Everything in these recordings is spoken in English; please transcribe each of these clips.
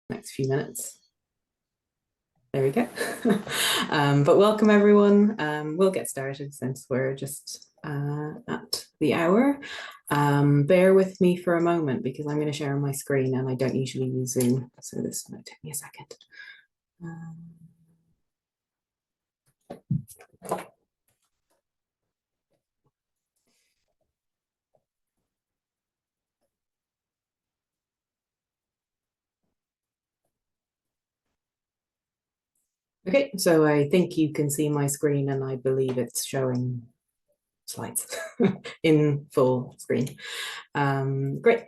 next few minutes. There we go. But welcome everyone. We'll get started since we're just at the hour. Bear with me for a moment because I'm going to share my screen and I don't usually use Zoom, so this might take me a second. Okay, so I think you can see my screen and I believe it's showing slides in full screen. Great.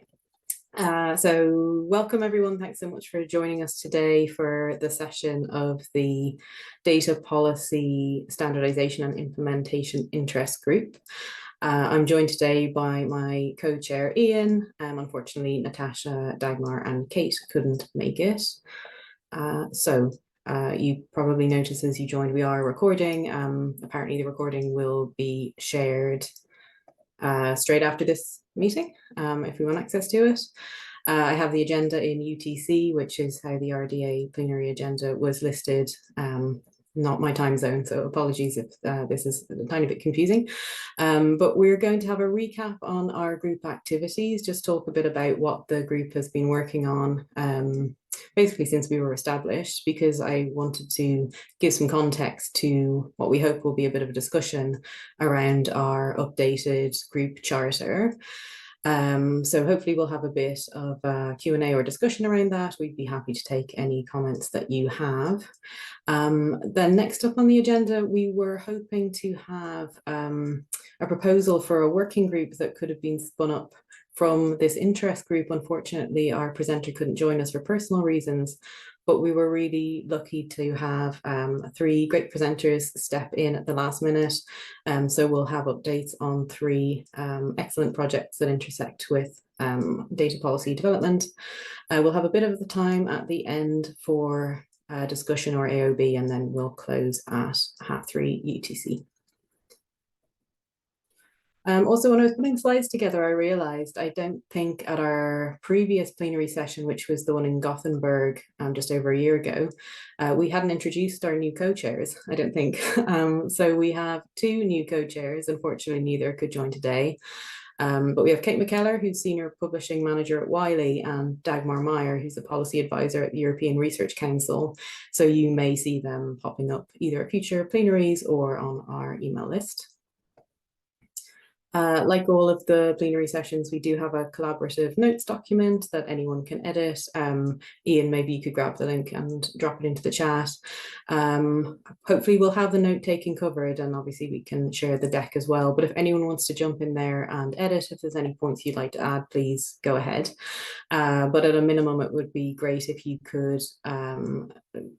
So welcome everyone. Thanks so much for joining us today for the session of the Data Policy Standardization and Implementation Interest Group. I'm joined today by my co-chair Ian. Unfortunately, Natasha, Dagmar and Kate couldn't make it. You probably noticed as you joined, we are recording. Apparently the recording will be shared straight after this meeting, if we want access to it. I have the agenda in UTC, which is how the RDA plenary agenda was listed, not my time zone, so apologies if this is a tiny bit confusing. But we're going to have a recap on our group activities, just talk a bit about what the group has been working on basically since we were established, because I wanted to give some context to what we hope will be a bit of a discussion around our updated group charter. So hopefully we'll have a bit of Q&A or discussion around that. We'd be happy to take any comments that you have. Then next up on the agenda, we were hoping to have a proposal for a working group that could have been spun up from this interest group. Unfortunately, our presenter couldn't join us for personal reasons, but we were really lucky to have three great presenters step in at the last minute. So we'll have updates on three excellent projects that intersect with data policy development. We'll have a bit of the time at the end for discussion or AOB, and then we'll close at 3:30 UTC. Also, when I was putting slides together, I realized I don't think at our previous plenary session, which was the one in Gothenburg just over a year ago, we hadn't introduced our new co-chairs, I don't think. So we have two new co-chairs. Unfortunately, neither could join today. But we have Kate McKellar, who's Senior Publishing Manager at Wiley, and Dagmar Meyer, who's a Policy Advisor at the European Research Council. So you may see them popping up either at future plenaries or on our email list. Like all of the plenary sessions, we do have a collaborative notes document that anyone can edit. Ian, maybe you could grab the link and drop it into the chat. Hopefully we'll have the note taking covered, and obviously we can share the deck as well. But if anyone wants to jump in there and edit, if there's any points you'd like to add, please go ahead. But at a minimum, it would be great if you could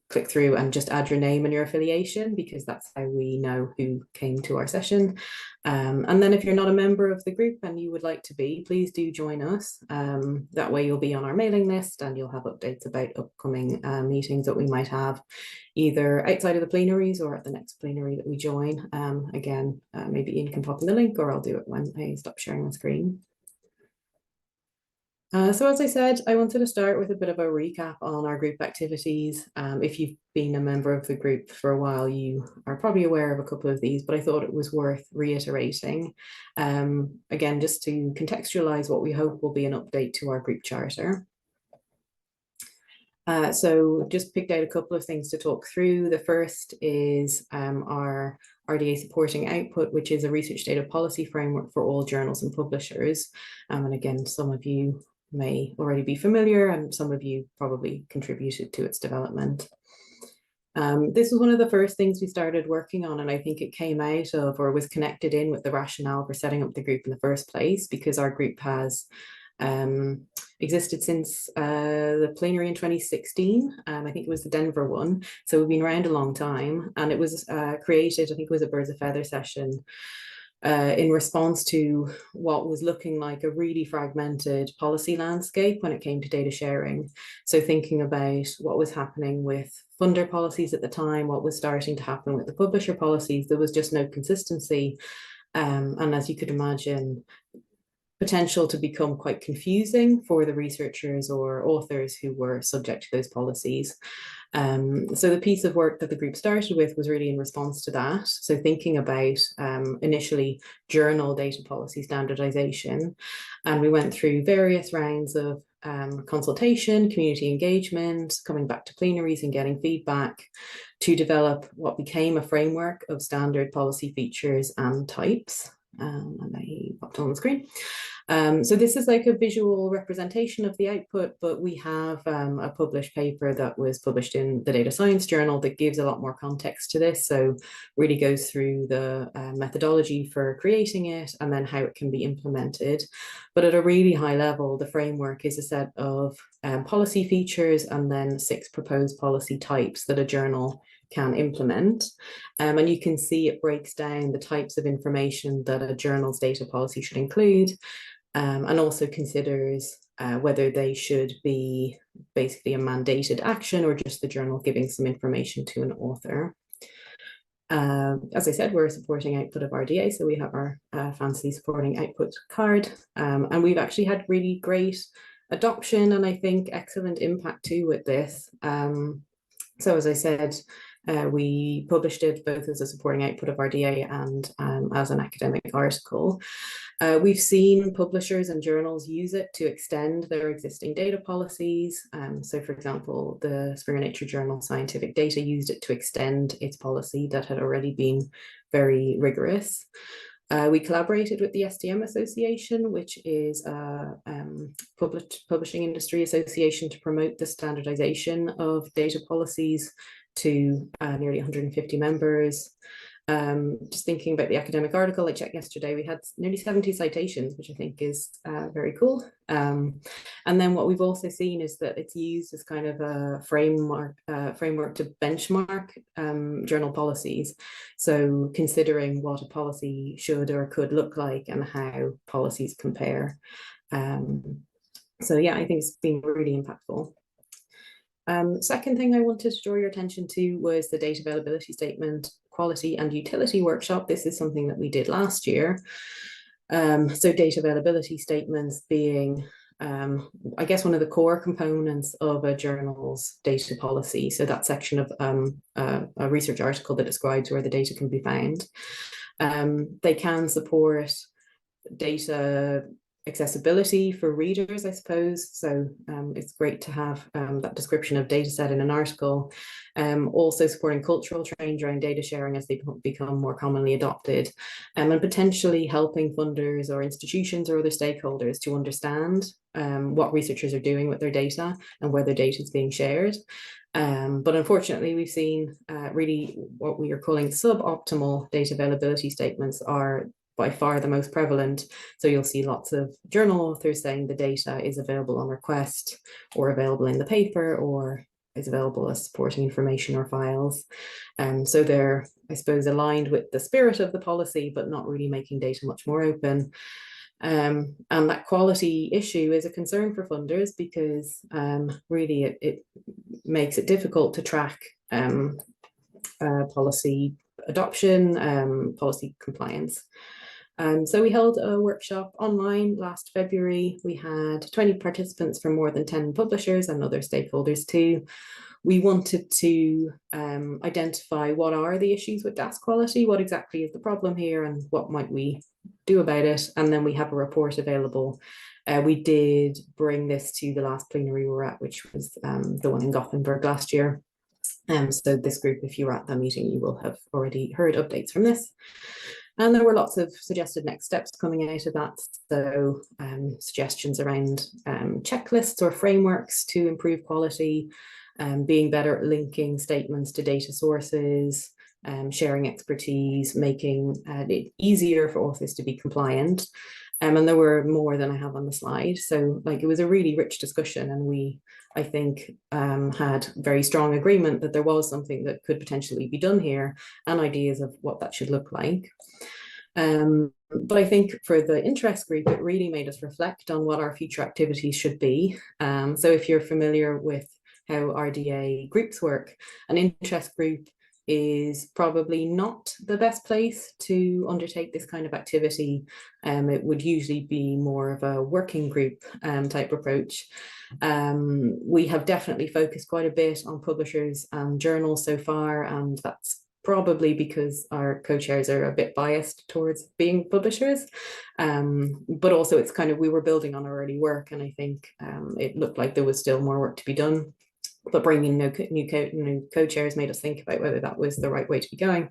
click through and just add your name and your affiliation, because that's how we know who came to our session. And then if you're not a member of the group and you would like to be, please do join us. That way you'll be on our mailing list and you'll have updates about upcoming meetings that we might have either outside of the plenaries or at the next plenary that we join. Again, maybe Ian can pop in the link, or I'll do it when I stop sharing my screen. So as I said, I wanted to start with a bit of a recap on our group activities. If you've been a member of the group for a while, you are probably aware of a couple of these, but I thought it was worth reiterating. Again, just to contextualize what we hope will be an update to our group charter. So just picked out a couple of things to talk through. The first is our RDA supporting output, which is a research data policy framework for all journals and publishers. And again, some of you may already be familiar, and some of you probably contributed to its development. This was one of the first things we started working on, and I think it came out of, or was connected in with, the rationale for setting up the group in the first place, because our group has existed since the plenary in 2016. I think it was the Denver one. So we've been around a long time, and it was created, I think it was a Birds of Feather session, in response to what was looking like a really fragmented policy landscape when it came to data sharing. So thinking about what was happening with funder policies at the time, what was starting to happen with the publisher policies, there was just no consistency. And as you could imagine, potential to become quite confusing for the researchers or authors who were subject to those policies. So the piece of work that the group started with was really in response to that. So thinking about initially journal data policy standardization, and we went through various rounds of consultation, community engagement, coming back to plenaries and getting feedback to develop what became a framework of standard policy features and types. And I popped on the screen. So this is like a visual representation of the output, but we have a published paper that was published in the Data Science Journal that gives a lot more context to this. So really goes through the methodology for creating it and then how it can be implemented. But at a really high level, the framework is a set of policy features and then 6 proposed policy types that a journal can implement. And you can see it breaks down the types of information that a journal's data policy should include, and also considers whether they should be basically a mandated action or just the journal giving some information to an author. As I said, we're supporting output of RDA, so we have our fancy supporting output card, and we've actually had really great adoption and I think excellent impact too with this. So as I said, we published it both as a supporting output of RDA and as an academic article. We've seen publishers and journals use it to extend their existing data policies. So for example, the Springer Nature Journal Scientific Data used it to extend its policy that had already been very rigorous. We collaborated with the STM Association, which is a publishing industry association to promote the standardization of data policies to nearly 150 members. Just thinking about the academic article I checked yesterday, we had nearly 70 citations, which I think is very cool. And then what we've also seen is that it's used as kind of a framework to benchmark journal policies. So considering what a policy should or could look like and how policies compare. So yeah, I think it's been really impactful. Second thing I wanted to draw your attention to was the data availability statement quality and utility workshop. This is something that we did last year. So data availability statements being, I guess, one of the core components of a journal's data policy. So that section of a research article that describes where the data can be found. They can support data accessibility for readers, I suppose. So it's great to have that description of data set in an article. Also supporting cultural change around data sharing as they become more commonly adopted, and potentially helping funders or institutions or other stakeholders to understand what researchers are doing with their data and where their data is being shared. But unfortunately, we've seen really what we are calling suboptimal data availability statements are by far the most prevalent. So you'll see lots of journal authors saying the data is available on request or available in the paper or is available as supporting information or files. So they're, I suppose, aligned with the spirit of the policy, but not really making data much more open. And that quality issue is a concern for funders because really it makes it difficult to track policy adoption, policy compliance. So we held a workshop online last February. We had 20 participants from more than 10 publishers and other stakeholders too. We wanted to identify what are the issues with DAS quality, what exactly is the problem here and what might we do about it. And then we have a report available. We did bring this to the last plenary we were at, which was the one in Gothenburg last year. So this group, if you were at that meeting, you will have already heard updates from this. And there were lots of suggested next steps coming out of that. So suggestions around checklists or frameworks to improve quality, being better at linking statements to data sources, sharing expertise, making it easier for authors to be compliant. And there were more than I have on the slide. So like it was a really rich discussion, and we, I think, had very strong agreement that there was something that could potentially be done here and ideas of what that should look like. But I think for the interest group, it really made us reflect on what our future activities should be. So if you're familiar with how RDA groups work, an interest group is probably not the best place to undertake this kind of activity. It would usually be more of a working group type approach. We have definitely focused quite a bit on publishers and journals so far, and that's probably because our co-chairs are a bit biased towards being publishers. But also it's kind of, we were building on our early work, and I think it looked like there was still more work to be done. But bringing new co-chairs made us think about whether that was the right way to be going.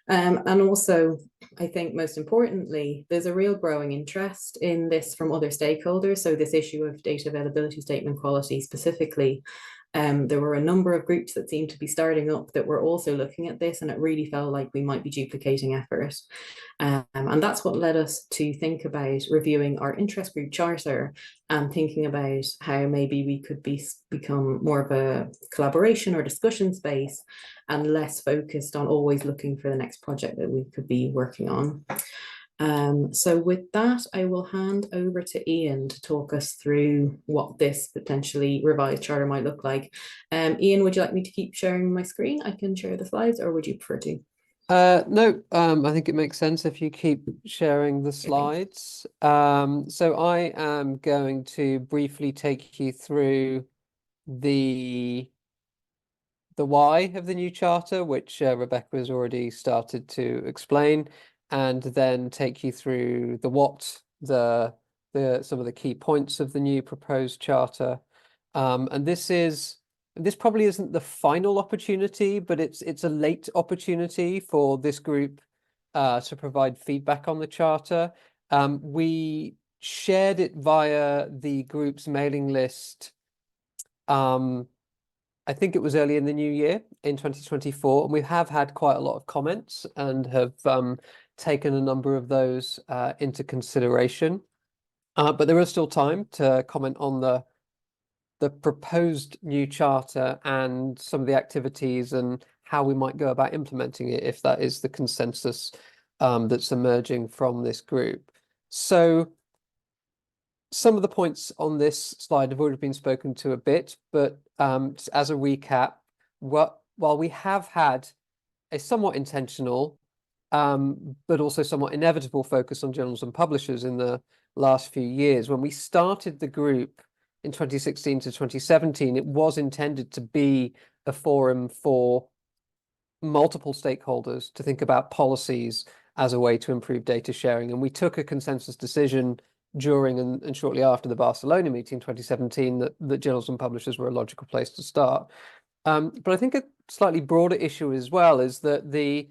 And also, I think most importantly, there's a real growing interest in this from other stakeholders. So this issue of data availability statement quality specifically, there were a number of groups that seemed to be starting up that were also looking at this, and it really felt like we might be duplicating effort. And that's what led us to think about reviewing our interest group charter and thinking about how maybe we could become more of a collaboration or discussion space and less focused on always looking for the next project that we could be working on. So with that, I will hand over to Ian to talk us through what this potentially revised charter might look like. Ian, would you like me to keep sharing my screen? I can share the slides, or would you prefer to? No, I think it makes sense if you keep sharing the slides. So I am going to briefly take you through the why of the new charter, which Rebecca has already started to explain, and then take you through the what, some of the key points of the new proposed charter. And this probably isn't the final opportunity, but it's a late opportunity for this group to provide feedback on the charter. We shared it via the group's mailing list. I think it was early in the new year in 2024, and we have had quite a lot of comments and have taken a number of those into consideration. But there is still time to comment on the proposed new charter and some of the activities and how we might go about implementing it, if that is the consensus that's emerging from this group. So some of the points on this slide have already been spoken to a bit, but as a recap, while we have had a somewhat intentional, but also somewhat inevitable focus on journals and publishers in the last few years, when we started the group in 2016 to 2017, it was intended to be a forum for multiple stakeholders to think about policies as a way to improve data sharing. And we took a consensus decision during and shortly after the Barcelona meeting in 2017 that journals and publishers were a logical place to start. But I think a slightly broader issue as well is that the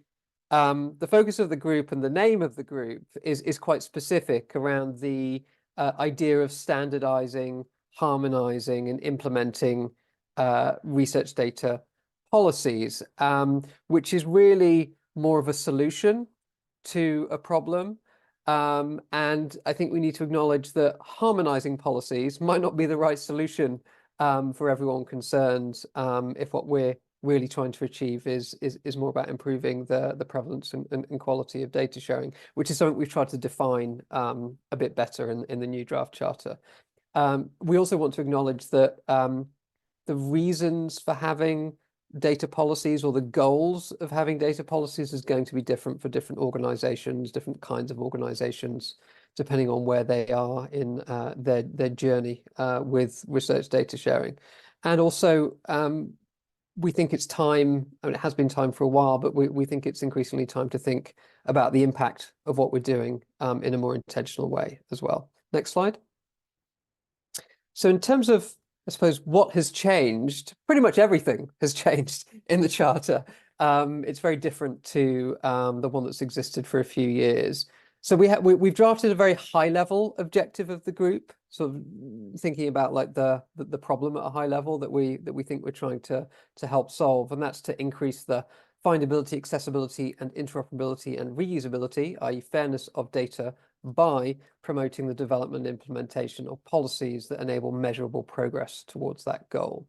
focus of the group and the name of the group is quite specific around the idea of standardizing, harmonizing, and implementing research data policies, which is really more of a solution to a problem. And I think we need to acknowledge that harmonizing policies might not be the right solution for everyone concerned, if what we're really trying to achieve is more about improving the prevalence and quality of data sharing, which is something we've tried to define a bit better in the new draft charter. We also want to acknowledge that the reasons for having data policies, or the goals of having data policies, is going to be different for different organizations, different kinds of organizations, depending on where they are in their journey with research data sharing. And also, we think it's time, I mean, it has been time for a while, but we think it's increasingly time to think about the impact of what we're doing in a more intentional way as well. Next slide. So in terms of, I suppose, what has changed, pretty much everything has changed in the charter. It's very different to the one that's existed for a few years. So we've drafted a very high level objective of the group, sort of thinking about like the problem at a high level that we think we're trying to help solve, and that's to increase the findability, accessibility, and interoperability and reusability, i.e. fairness of data, by promoting the development and implementation of policies that enable measurable progress towards that goal.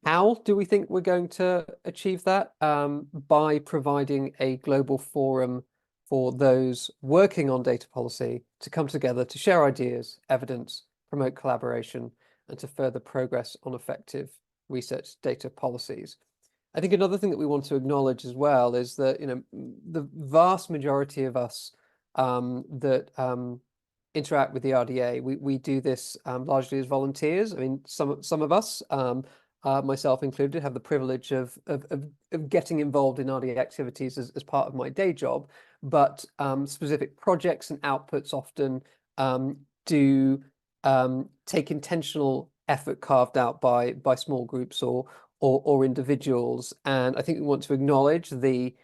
How do we think we're going to achieve that? By providing a global forum for those working on data policy to come together to share ideas, evidence, promote collaboration, and to further progress on effective research data policies. I think another thing that we want to acknowledge as well is that, the vast majority of us that interact with the RDA, we do this largely as volunteers. I mean, some of us, myself included, have the privilege of getting involved in RDA activities as part of my day job, but specific projects and outputs often do take intentional effort carved out by small groups or individuals. And I think we want to acknowledge the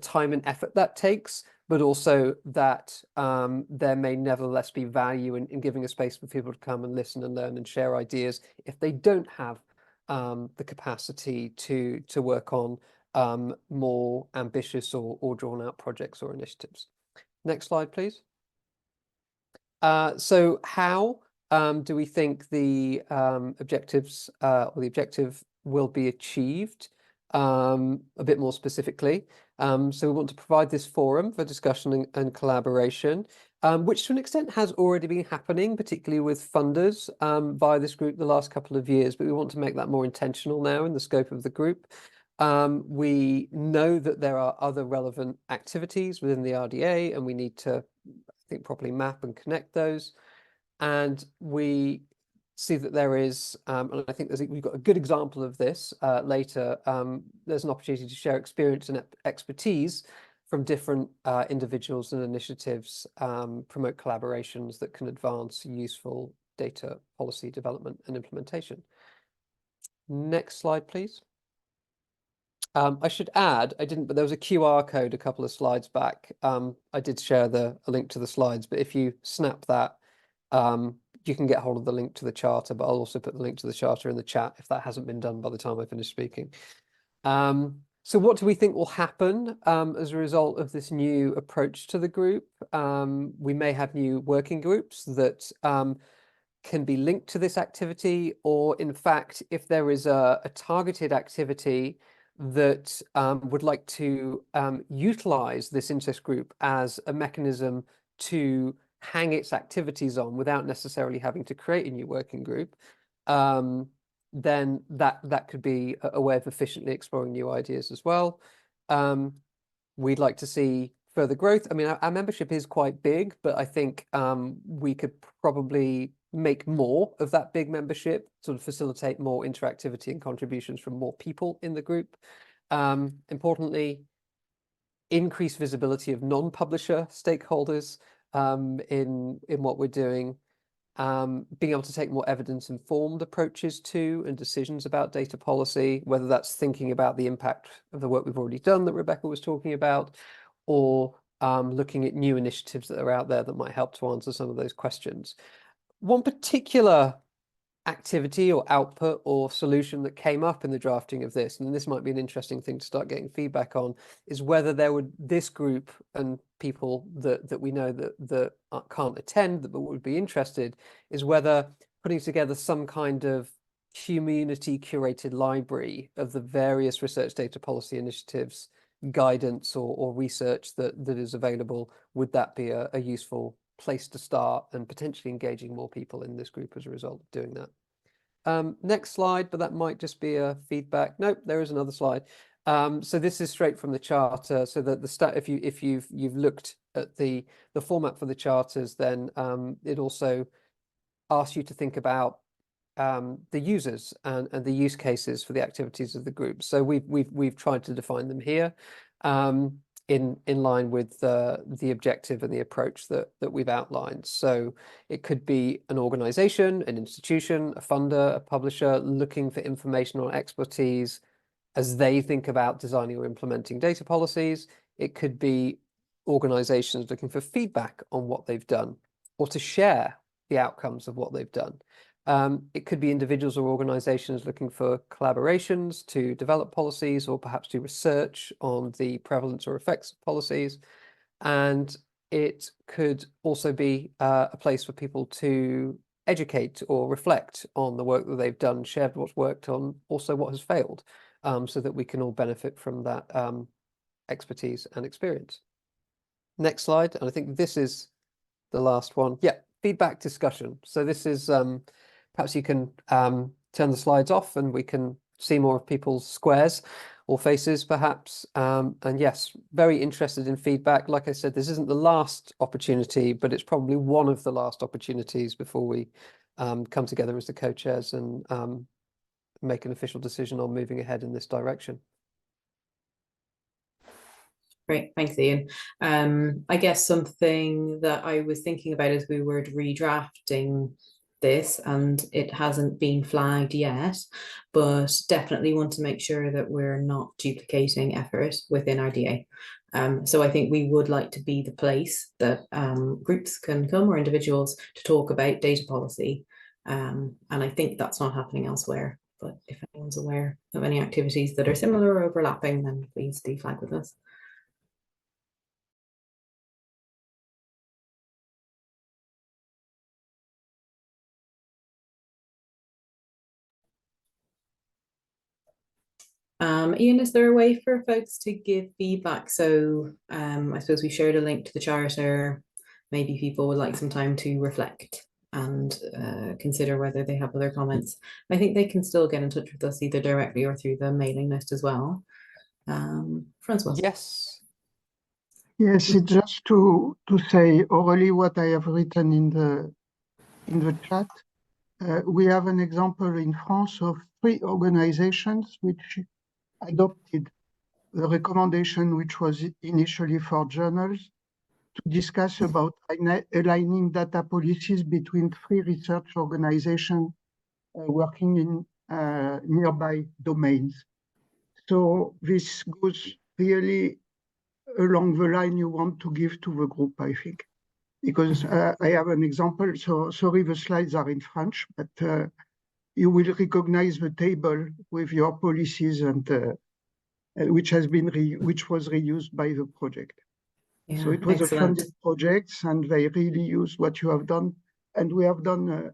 time and effort that takes, but also that there may nevertheless be value in giving a space for people to come and listen and learn and share ideas if they don't have the capacity to work on more ambitious or drawn out projects or initiatives. Next slide, please. So how do we think the objectives or the objective will be achieved a bit more specifically? So we want to provide this forum for discussion and collaboration, which to an extent has already been happening, particularly with funders via this group the last couple of years, but we want to make that more intentional now in the scope of the group. We know that there are other relevant activities within the RDA, and we need to, I think, properly map and connect those. And we see that there is, and I think we've got a good example of this later. There's an opportunity to share experience and expertise from different individuals and initiatives, promote collaborations that can advance useful data policy development and implementation. Next slide, please. I should add, I didn't, but there was a QR code a couple of slides back. I did share a link to the slides, but if you snap that, you can get hold of the link to the charter, but I'll also put the link to the charter in the chat if that hasn't been done by the time I finish speaking. So what do we think will happen as a result of this new approach to the group? We may have new working groups that can be linked to this activity, or in fact, if there is a targeted activity that would like to utilize this interest group as a mechanism to hang its activities on without necessarily having to create a new working group, then that could be a way of efficiently exploring new ideas as well. We'd like to see further growth. I mean, our membership is quite big, but I think we could probably make more of that big membership, sort of facilitate more interactivity and contributions from more people in the group. Importantly, increase visibility of non-publisher stakeholders in what we're doing, being able to take more evidence-informed approaches to and decisions about data policy, whether that's thinking about the impact of the work we've already done that Rebecca was talking about, or looking at new initiatives that are out there that might help to answer some of those questions. One particular activity or output or solution that came up in the drafting of this, and this might be an interesting thing to start getting feedback on, is whether this group and people that we know that can't attend but would be interested, is whether putting together some kind of community curated library of the various research data policy initiatives, guidance or research that is available, would that be a useful place to start and potentially engaging more people in this group as a result of doing that. Next slide, but that might just be a feedback. Nope, there is another slide. So this is straight from the charter. So that if you've looked at the format for the charters, then it also asks you to think about the users and the use cases for the activities of the group. So we've tried to define them here. In line with the objective and the approach that we've outlined. So it could be an organization, an institution, a funder, a publisher looking for information or expertise as they think about designing or implementing data policies. It could be organizations looking for feedback on what they've done or to share the outcomes of what they've done. It could be individuals or organizations looking for collaborations to develop policies or perhaps do research on the prevalence or effects of policies. And it could also be a place for people to educate or reflect on the work that they've done, shared what's worked on, also what has failed, so that we can all benefit from that expertise and experience. Next slide. And I think this is the last one. Yeah, feedback discussion. So this is perhaps you can turn the slides off and we can see more of people's squares or faces, perhaps. And yes, very interested in feedback. Like I said, this isn't the last opportunity, but it's probably one of the last opportunities before we come together as the co-chairs and make an official decision on moving ahead in this direction. Great, thanks, Ian. I guess something that I was thinking about as we were redrafting this, and it hasn't been flagged yet, but definitely want to make sure that we're not duplicating effort within RDA. So I think we would like to be the place that groups can come or individuals to talk about data policy. And I think that's not happening elsewhere. But if anyone's aware of any activities that are similar or overlapping, then please do flag with us. Ian, is there a way for folks to give feedback? So I suppose we shared a link to the charter. Maybe people would like some time to reflect and consider whether they have other comments. I think they can still get in touch with us either directly or through the mailing list as well. Francois. Yes. Yes, it's just to say orally what I have written in the chat. We have an example in France of 3 organizations which adopted the recommendation which was initially for journals to discuss about aligning data policies between 3 research organizations working in nearby domains. So this goes really along the line you want to give to the group, I think. Because I have an example, so sorry the slides are in French, but you will recognize the table with your policies and which was reused by the project. Yeah, so it was excellent. a funded project and they really used what you have done. And we have done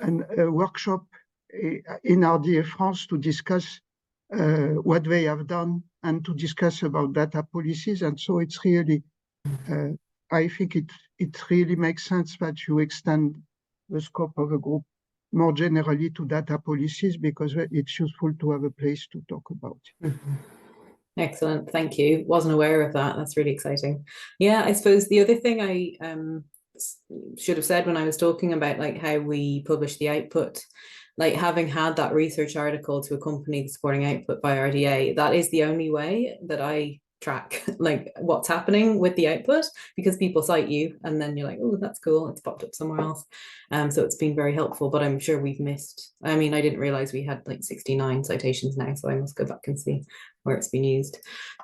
a workshop in RDA France to discuss what they have done and to discuss about data policies. And so it's really, I think it really makes sense that you extend the scope of a group more generally to data policies because it's useful to have a place to talk about it. Mm-hmm. Excellent, thank you. Wasn't aware of that. That's really exciting. Yeah, I suppose the other thing I should have said when I was talking about like how we publish the output, like having had that research article to accompany the supporting output by RDA, that is the only way that I track like what's happening with the output, because people cite you and then you're like, oh, that's cool, it's popped up somewhere else. So it's been very helpful, but I'm sure we've missed, I mean, I didn't realize we had like 69 citations now, so I must go back and see where it's been used.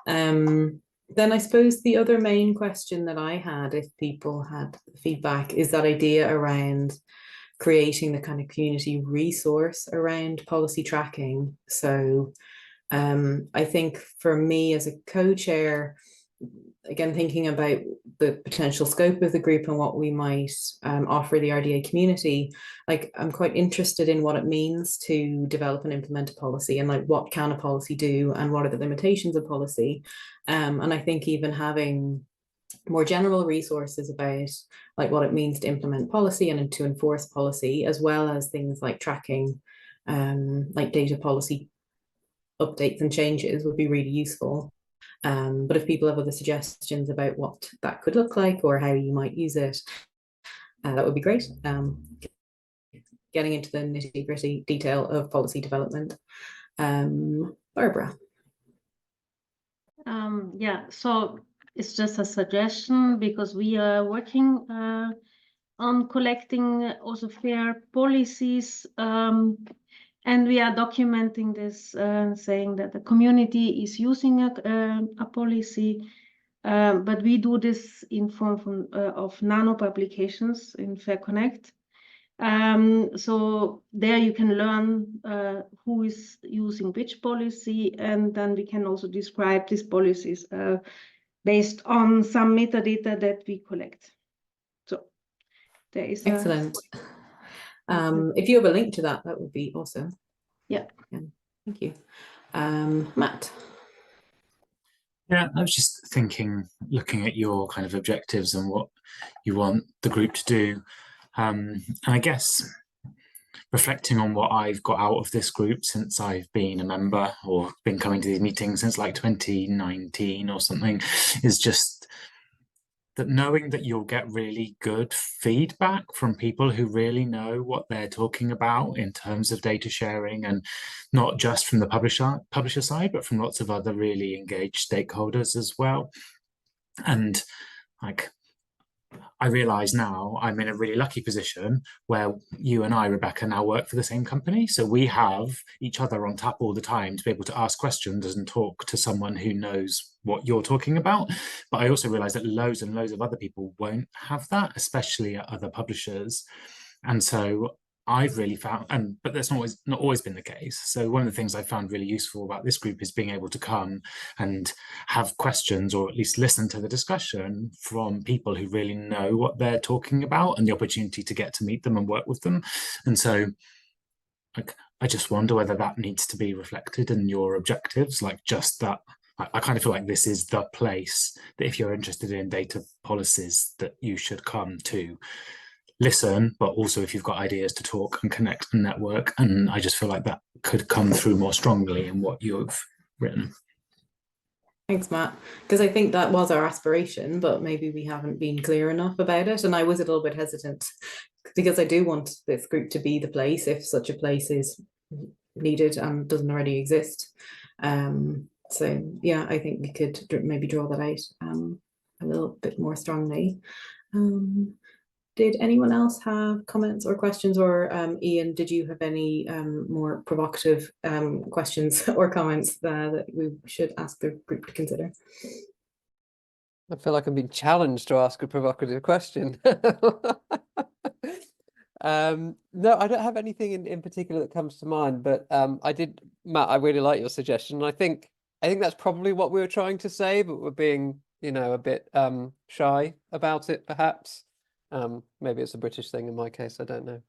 Then I suppose the other main question that I had, if people had feedback, is that idea around creating the kind of community resource around policy tracking. So I think for me as a co-chair, again, thinking about the potential scope of the group and what we might offer the RDA community, like I'm quite interested in what it means to develop and implement a policy and like what can a policy do and what are the limitations of policy. And I think even having more general resources about like what it means to implement policy and to enforce policy, as well as things like tracking, like data policy updates and changes would be really useful. But if people have other suggestions about what that could look like or how you might use it, that would be great. Getting into the nitty-gritty detail of policy development. Barbara. Yeah, so it's just a suggestion because we are working on collecting also fair policies, and we are documenting this, saying that the community is using a policy, but we do this in form of nano publications in Fair Connect. So there you can learn who is using which policy, and then we can also describe these policies based on some metadata that we collect. So there is excellent. If you have a link to that, that would be awesome. Yeah. Thank you. Matt. Yeah, I was just thinking, looking at your kind of objectives and what you want the group to do. And I guess reflecting on what I've got out of this group since I've been a member or been coming to these meetings since like 2019 or something, is just that knowing that you'll get really good feedback from people who really know what they're talking about in terms of data sharing, and not just from the publisher side, but from lots of other really engaged stakeholders as well. And like, I realise now I'm in a really lucky position where you and I, Rebecca, now work for the same company. So we have each other on tap all the time to be able to ask questions and talk to someone who knows what you're talking about. But I also realise that loads and loads of other people won't have that, especially at other publishers. And so I've really found, but that's not always been the case. So one of the things I found really useful about this group is being able to come and have questions, or at least listen to the discussion from people who really know what they're talking about, and the opportunity to get to meet them and work with them. And so like, I just wonder whether that needs to be reflected in your objectives, like just that. I kind of feel like this is the place that if you're interested in data policies that you should come to listen, but also if you've got ideas to talk and connect and network. And I just feel like that could come through more strongly in what you've written. Thanks, Matt. Because I think that was our aspiration, but maybe we haven't been clear enough about it. And I was a little bit hesitant because I do want this group to be the place if such a place is needed and doesn't already exist. So yeah, I think we could maybe draw that out a little bit more strongly. Did anyone else have comments or questions, or Ian, did you have any more provocative questions or comments that we should ask the group to consider? I feel like I'm being challenged to ask a provocative question. No, I don't have anything in particular that comes to mind, but Matt, I really like your suggestion. I think that's probably what we were trying to say, but we're being, a bit shy about it, perhaps. Maybe it's a British thing in my case, I don't know.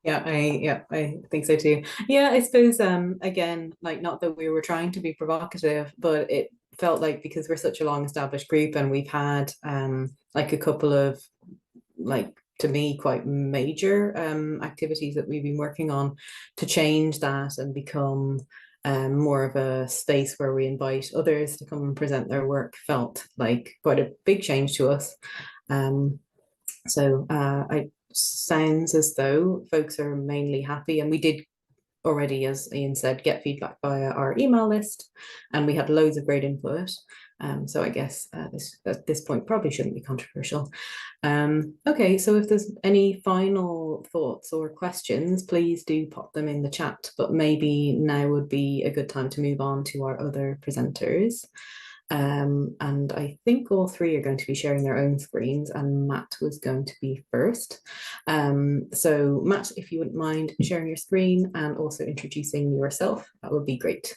Yeah, I think so too. Yeah, I suppose again, like, not that we were trying to be provocative, but it felt like because we're such a long established group and we've had like a couple of, like, to me, quite major activities that we've been working on, to change that and become more of a space where we invite others to come and present their work felt like quite a big change to us. So it sounds as though folks are mainly happy, and we did already, as Ian said, get feedback via our email list, and we had loads of great input. So I guess at this point probably shouldn't be controversial. Okay, so if there's any final thoughts or questions, please do pop them in the chat, but maybe now would be a good time to move on to our other presenters. And I think all three are going to be sharing their own screens, and Matt was going to be first. So Matt, if you wouldn't mind sharing your screen and also introducing yourself, that would be great.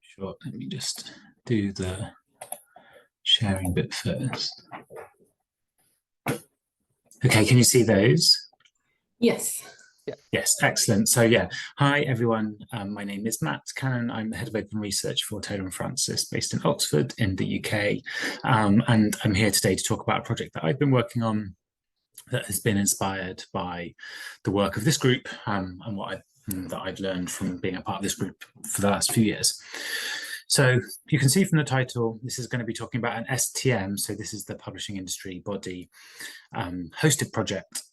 Sure, let me just do the sharing bit first. Okay, can you see those? Yes. Yeah. Yes, excellent. So yeah, hi everyone. My name is Matt Cannon. I'm the head of open research for Taylor & Francis, based in Oxford in the UK. And I'm here today to talk about a project that I've been working on that has been inspired by the work of this group and what that I've learned from being a part of this group for the last few years. So you can see from the title, this is going to be talking about an STM. So this is the publishing industry body hosted project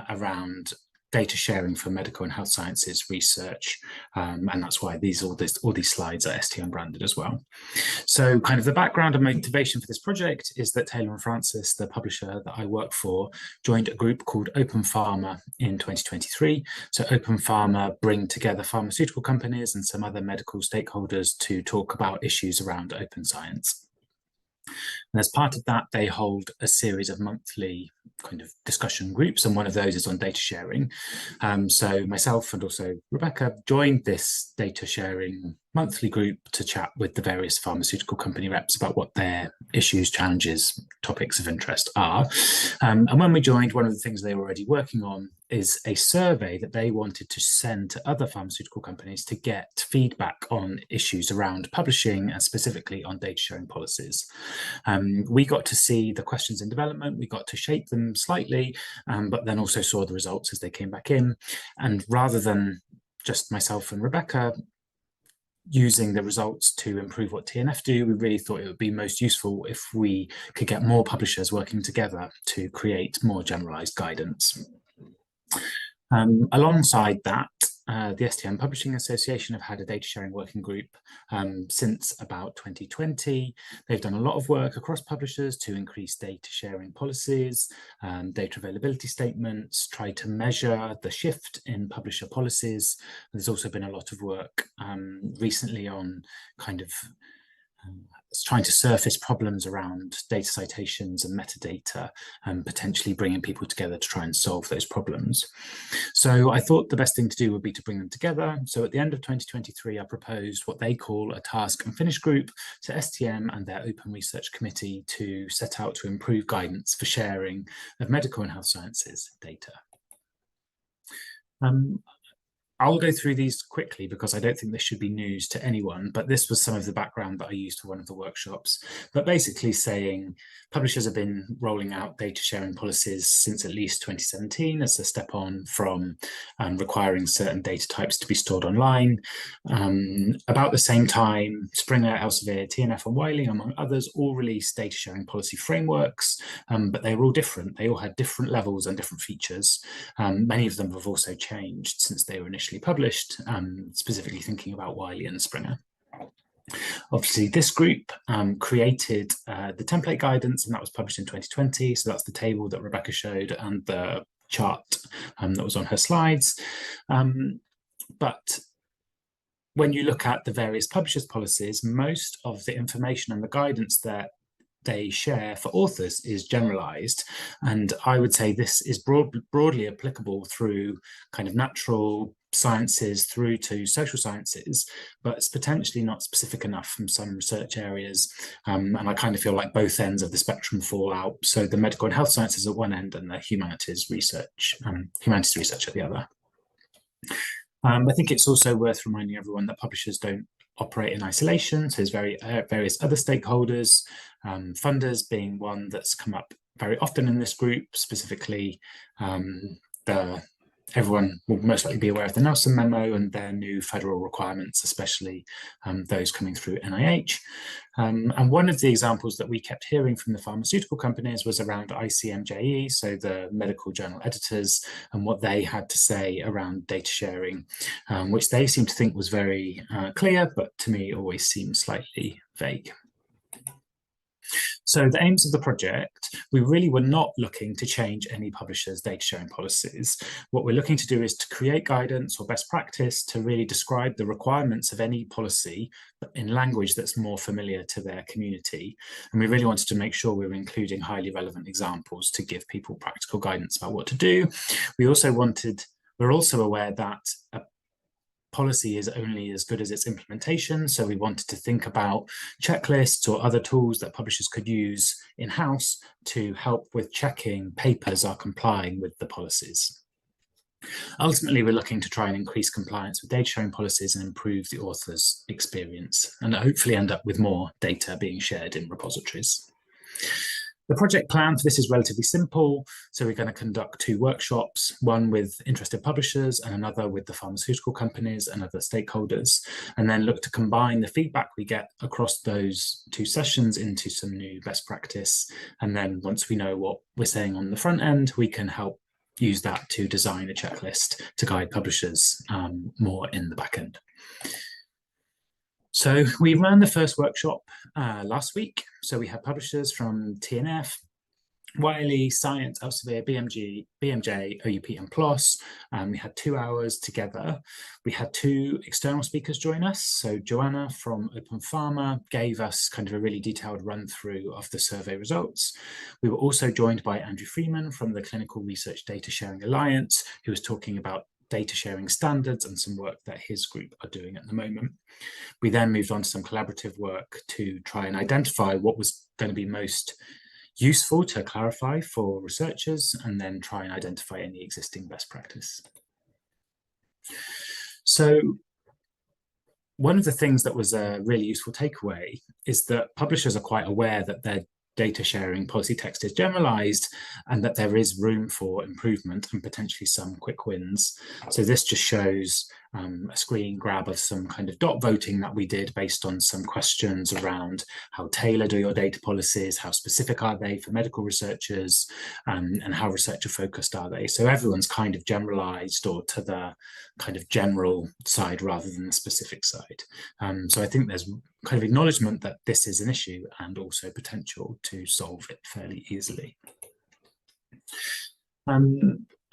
around data sharing for medical and health sciences research, and that's why all these slides are STM branded as well. So kind of the background and motivation for this project is that Taylor & Francis, the publisher that I work for, joined a group called Open Pharma in 2023. So Open Pharma bring together pharmaceutical companies and some other medical stakeholders to talk about issues around open science. And as part of that, they hold a series of monthly kind of discussion groups, and one of those is on data sharing. So myself and also Rebecca joined this data sharing monthly group to chat with the various pharmaceutical company reps about what their issues, challenges, topics of interest are. And when we joined, one of the things they were already working on is a survey that they wanted to send to other pharmaceutical companies to get feedback on issues around publishing and specifically on data sharing policies. We got to see the questions in development, we got to shape them slightly, but then also saw the results as they came back in. And rather than just myself and Rebecca using the results to improve what TNF do, we really thought it would be most useful if we could get more publishers working together to create more generalized guidance. Alongside that, the STM Publishing Association have had a data sharing working group since about 2020. They've done a lot of work across publishers to increase data sharing policies, data availability statements, try to measure the shift in publisher policies. There's also been a lot of work recently on kind of trying to surface problems around data citations and metadata and potentially bringing people together to try and solve those problems. So I thought the best thing to do would be to bring them together. So at the end of 2023, I proposed what they call a task and finish group to STM and their Open Research Committee to set out to improve guidance for sharing of medical and health sciences data. I'll go through these quickly because I don't think this should be news to anyone, but this was some of the background that I used for one of the workshops. But basically saying publishers have been rolling out data sharing policies since at least 2017 as a step on from requiring certain data types to be stored online. About the same time, Springer, Elsevier, TNF and Wiley, among others, all released data sharing policy frameworks, but they were all different. They all had different levels and different features. Many of them have also changed since they were initially published, specifically thinking about Wiley and Springer. Obviously, this group created the template guidance, and that was published in 2020. So that's the table that Rebecca showed and the chart that was on her slides. But when you look at the various publishers' policies, most of the information and the guidance that they share for authors is generalized, and I would say this is broadly applicable through kind of natural sciences through to social sciences, but it's potentially not specific enough from some research areas, and I kind of feel like both ends of the spectrum fall out. So the medical and health sciences at one end and the humanities research at the other. I think it's also worth reminding everyone that publishers don't operate in isolation. So there's various other stakeholders, funders being one that's come up very often in this group, specifically everyone will most likely be aware of the Nelson memo and their new federal requirements, especially those coming through NIH. And one of the examples that we kept hearing from the pharmaceutical companies was around ICMJE, so the medical journal editors, and what they had to say around data sharing, which they seemed to think was very clear, but to me always seemed slightly vague. So the aims of the project, we really were not looking to change any publishers' data sharing policies. What we're looking to do is to create guidance or best practice to really describe the requirements of any policy in language that's more familiar to their community. And we really wanted to make sure we were including highly relevant examples to give people practical guidance about what to do. We're also aware that a policy is only as good as its implementation. So we wanted to think about checklists or other tools that publishers could use in-house to help with checking papers are complying with the policies. Ultimately, we're looking to try and increase compliance with data sharing policies and improve the author's experience, and hopefully end up with more data being shared in repositories. The project plan for this is relatively simple. So we're going to conduct 2 workshops, one with interested publishers and another with the pharmaceutical companies and other stakeholders, and then look to combine the feedback we get across those 2 sessions into some new best practice. And then once we know what we're saying on the front end, we can help use that to design a checklist to guide publishers more in the back end. So we ran the first workshop last week. So we had publishers from TNF, Wiley, Science, Elsevier, BMJ, OUP and PLOS. We had 2 hours together. We had 2 external speakers join us. So Joanna from Open Pharma gave us kind of a really detailed run through of the survey results. We were also joined by Andrew Freeman from the Clinical Research Data Sharing Alliance, who was talking about data sharing standards and some work that his group are doing at the moment. We then moved on to some collaborative work to try and identify what was going to be most useful to clarify for researchers, and then try and identify any existing best practice. So one of the things that was a really useful takeaway is that publishers are quite aware that their data sharing policy text is generalized and that there is room for improvement and potentially some quick wins. So this just shows a screen grab of some kind of dot voting that we did based on some questions around how tailored are your data policies, how specific are they for medical researchers, and how researcher focused are they. So everyone's kind of generalized or to the kind of general side rather than the specific side. So I think there's kind of acknowledgement that this is an issue and also potential to solve it fairly easily.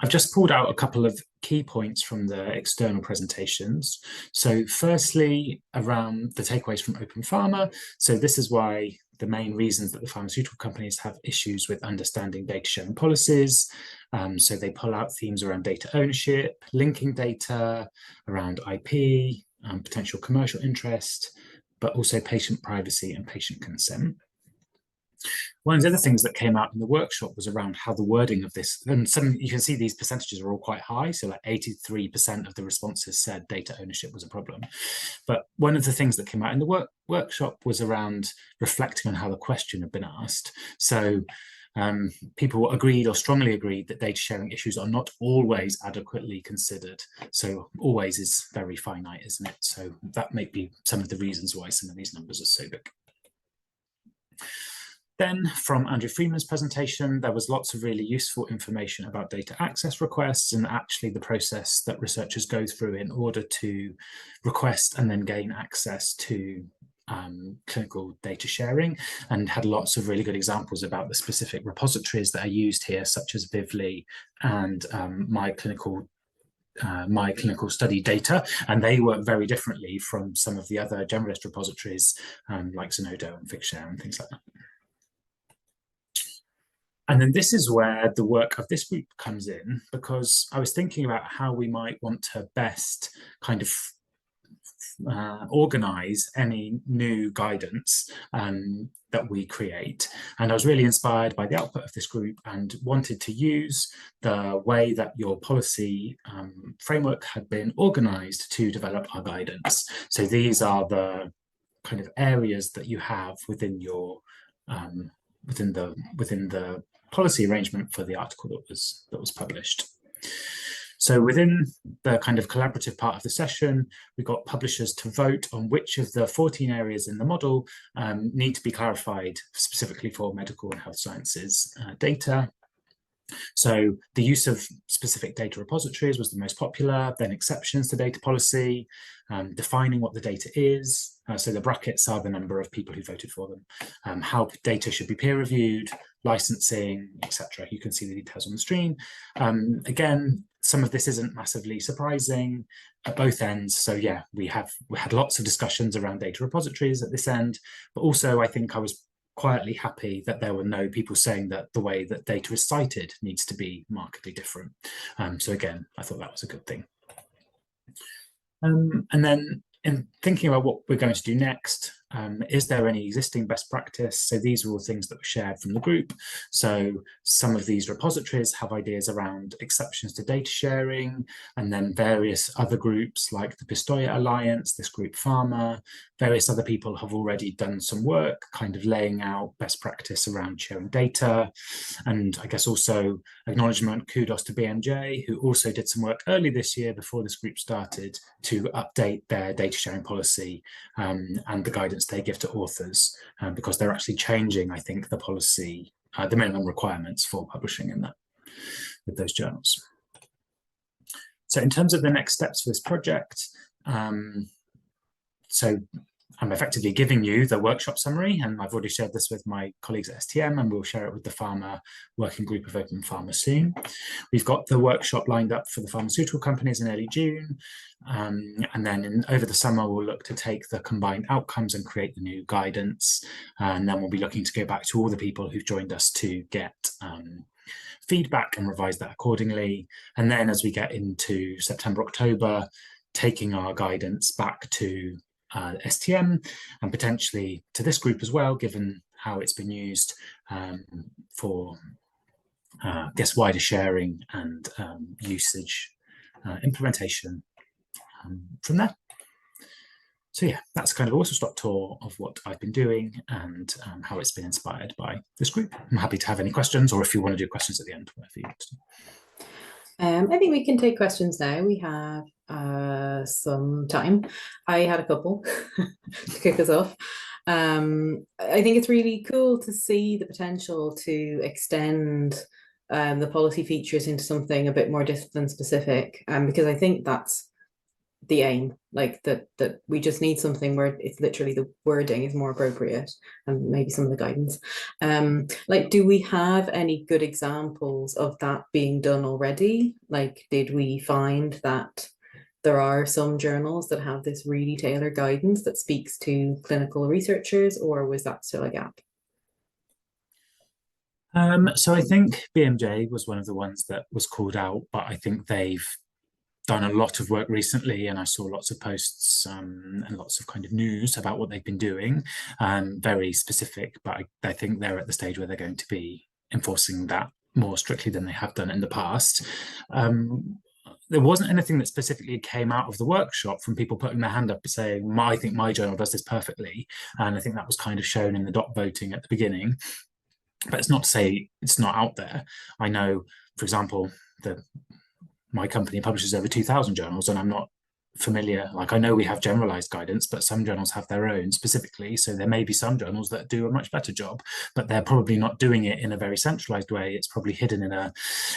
I've just pulled out a couple of key points from the external presentations. So firstly, around the takeaways from Open Pharma. So this is why the main reasons that the pharmaceutical companies have issues with understanding data sharing policies. So they pull out themes around data ownership, linking data, around IP, potential commercial interest, but also patient privacy and patient consent. One of the other things that came out in the workshop was around how the wording of this, and you can see these percentages are all quite high, so like 83% of the responses said data ownership was a problem. But one of the things that came out in the workshop was around reflecting on how the question had been asked. So people agreed or strongly agreed that data sharing issues are not always adequately considered. So always is very finite, isn't it? So that may be some of the reasons why some of these numbers are so big. Then from Andrew Freeman's presentation, there was lots of really useful information about data access requests and actually the process that researchers go through in order to request and then gain access to clinical data sharing, and had lots of really good examples about the specific repositories that are used here, such as Vivli and My Clinical Study Data, and they work very differently from some of the other generalist repositories like Zenodo and Figshare and things like that. And then this is where the work of this group comes in, because I was thinking about how we might want to best kind of organize any new guidance that we create. And I was really inspired by the output of this group and wanted to use the way that your policy framework had been organized to develop our guidance. So these are the kind of areas that you have within your within the policy arrangement for the article that was published. So within the kind of collaborative part of the session, we got publishers to vote on which of the 14 areas in the model need to be clarified specifically for medical and health sciences data. So the use of specific data repositories was the most popular, then exceptions to data policy, defining what the data is. So the brackets are the number of people who voted for them, how data should be peer reviewed, licensing, etc. You can see the details on the screen. Again, some of this isn't massively surprising at both ends. So yeah, we had lots of discussions around data repositories at this end, but also I think I was quietly happy that there were no people saying that the way that data is cited needs to be markedly different. So again, I thought that was a good thing. And then in thinking about what we're going to do next, is there any existing best practice? So these are all things that were shared from the group. So some of these repositories have ideas around exceptions to data sharing, and then various other groups like the Pistoia Alliance, this group Pharma, various other people have already done some work kind of laying out best practice around sharing data. And I guess also acknowledgement, kudos to BMJ, who also did some work early this year before this group started to update their data sharing policy and the guidance they give to authors, because they're actually changing, I think, the policy, the minimum requirements for publishing in that with those journals. So in terms of the next steps for this project, so I'm effectively giving you the workshop summary, and I've already shared this with my colleagues at STM, and we'll share it with the Pharma Working Group of Open Pharma soon. We've got the workshop lined up for the pharmaceutical companies in early June, and then over the summer we'll look to take the combined outcomes and create the new guidance, and then we'll be looking to go back to all the people who've joined us to get feedback and revise that accordingly. And then as we get into September, October, taking our guidance back to STM and potentially to this group as well, given how it's been used for wider sharing and usage implementation from there. So yeah, that's kind of a whistle-stop tour of what I've been doing and how it's been inspired by this group. I'm happy to have any questions, or if you want to do questions at the end, whatever you want to do. I think we can take questions now. We have some time. I had a couple to kick us off. I think it's really cool to see the potential to extend the policy features into something a bit more discipline specific, because I think that's the aim, like that we just need something where it's literally the wording is more appropriate and maybe some of the guidance. Like, do we have any good examples of that being done already? Like, did we find that there are some journals that have this really tailored guidance that speaks to clinical researchers, or was that still a gap? So I think BMJ was one of the ones that was called out, but I think they've done a lot of work recently, and I saw lots of posts and lots of kind of news about what they've been doing, very specific, but I think they're at the stage where they're going to be enforcing that more strictly than they have done in the past. There wasn't anything that specifically came out of the workshop from people putting their hand up and saying, I think my journal does this perfectly, and I think that was kind of shown in the dot voting at the beginning. But it's not to say it's not out there. I know, for example, my company publishes over 2,000 journals, and I'm not familiar, like I know we have generalized guidance, but some journals have their own specifically. So there may be some journals that do a much better job, but they're probably not doing it in a very centralized way. It's probably hidden in a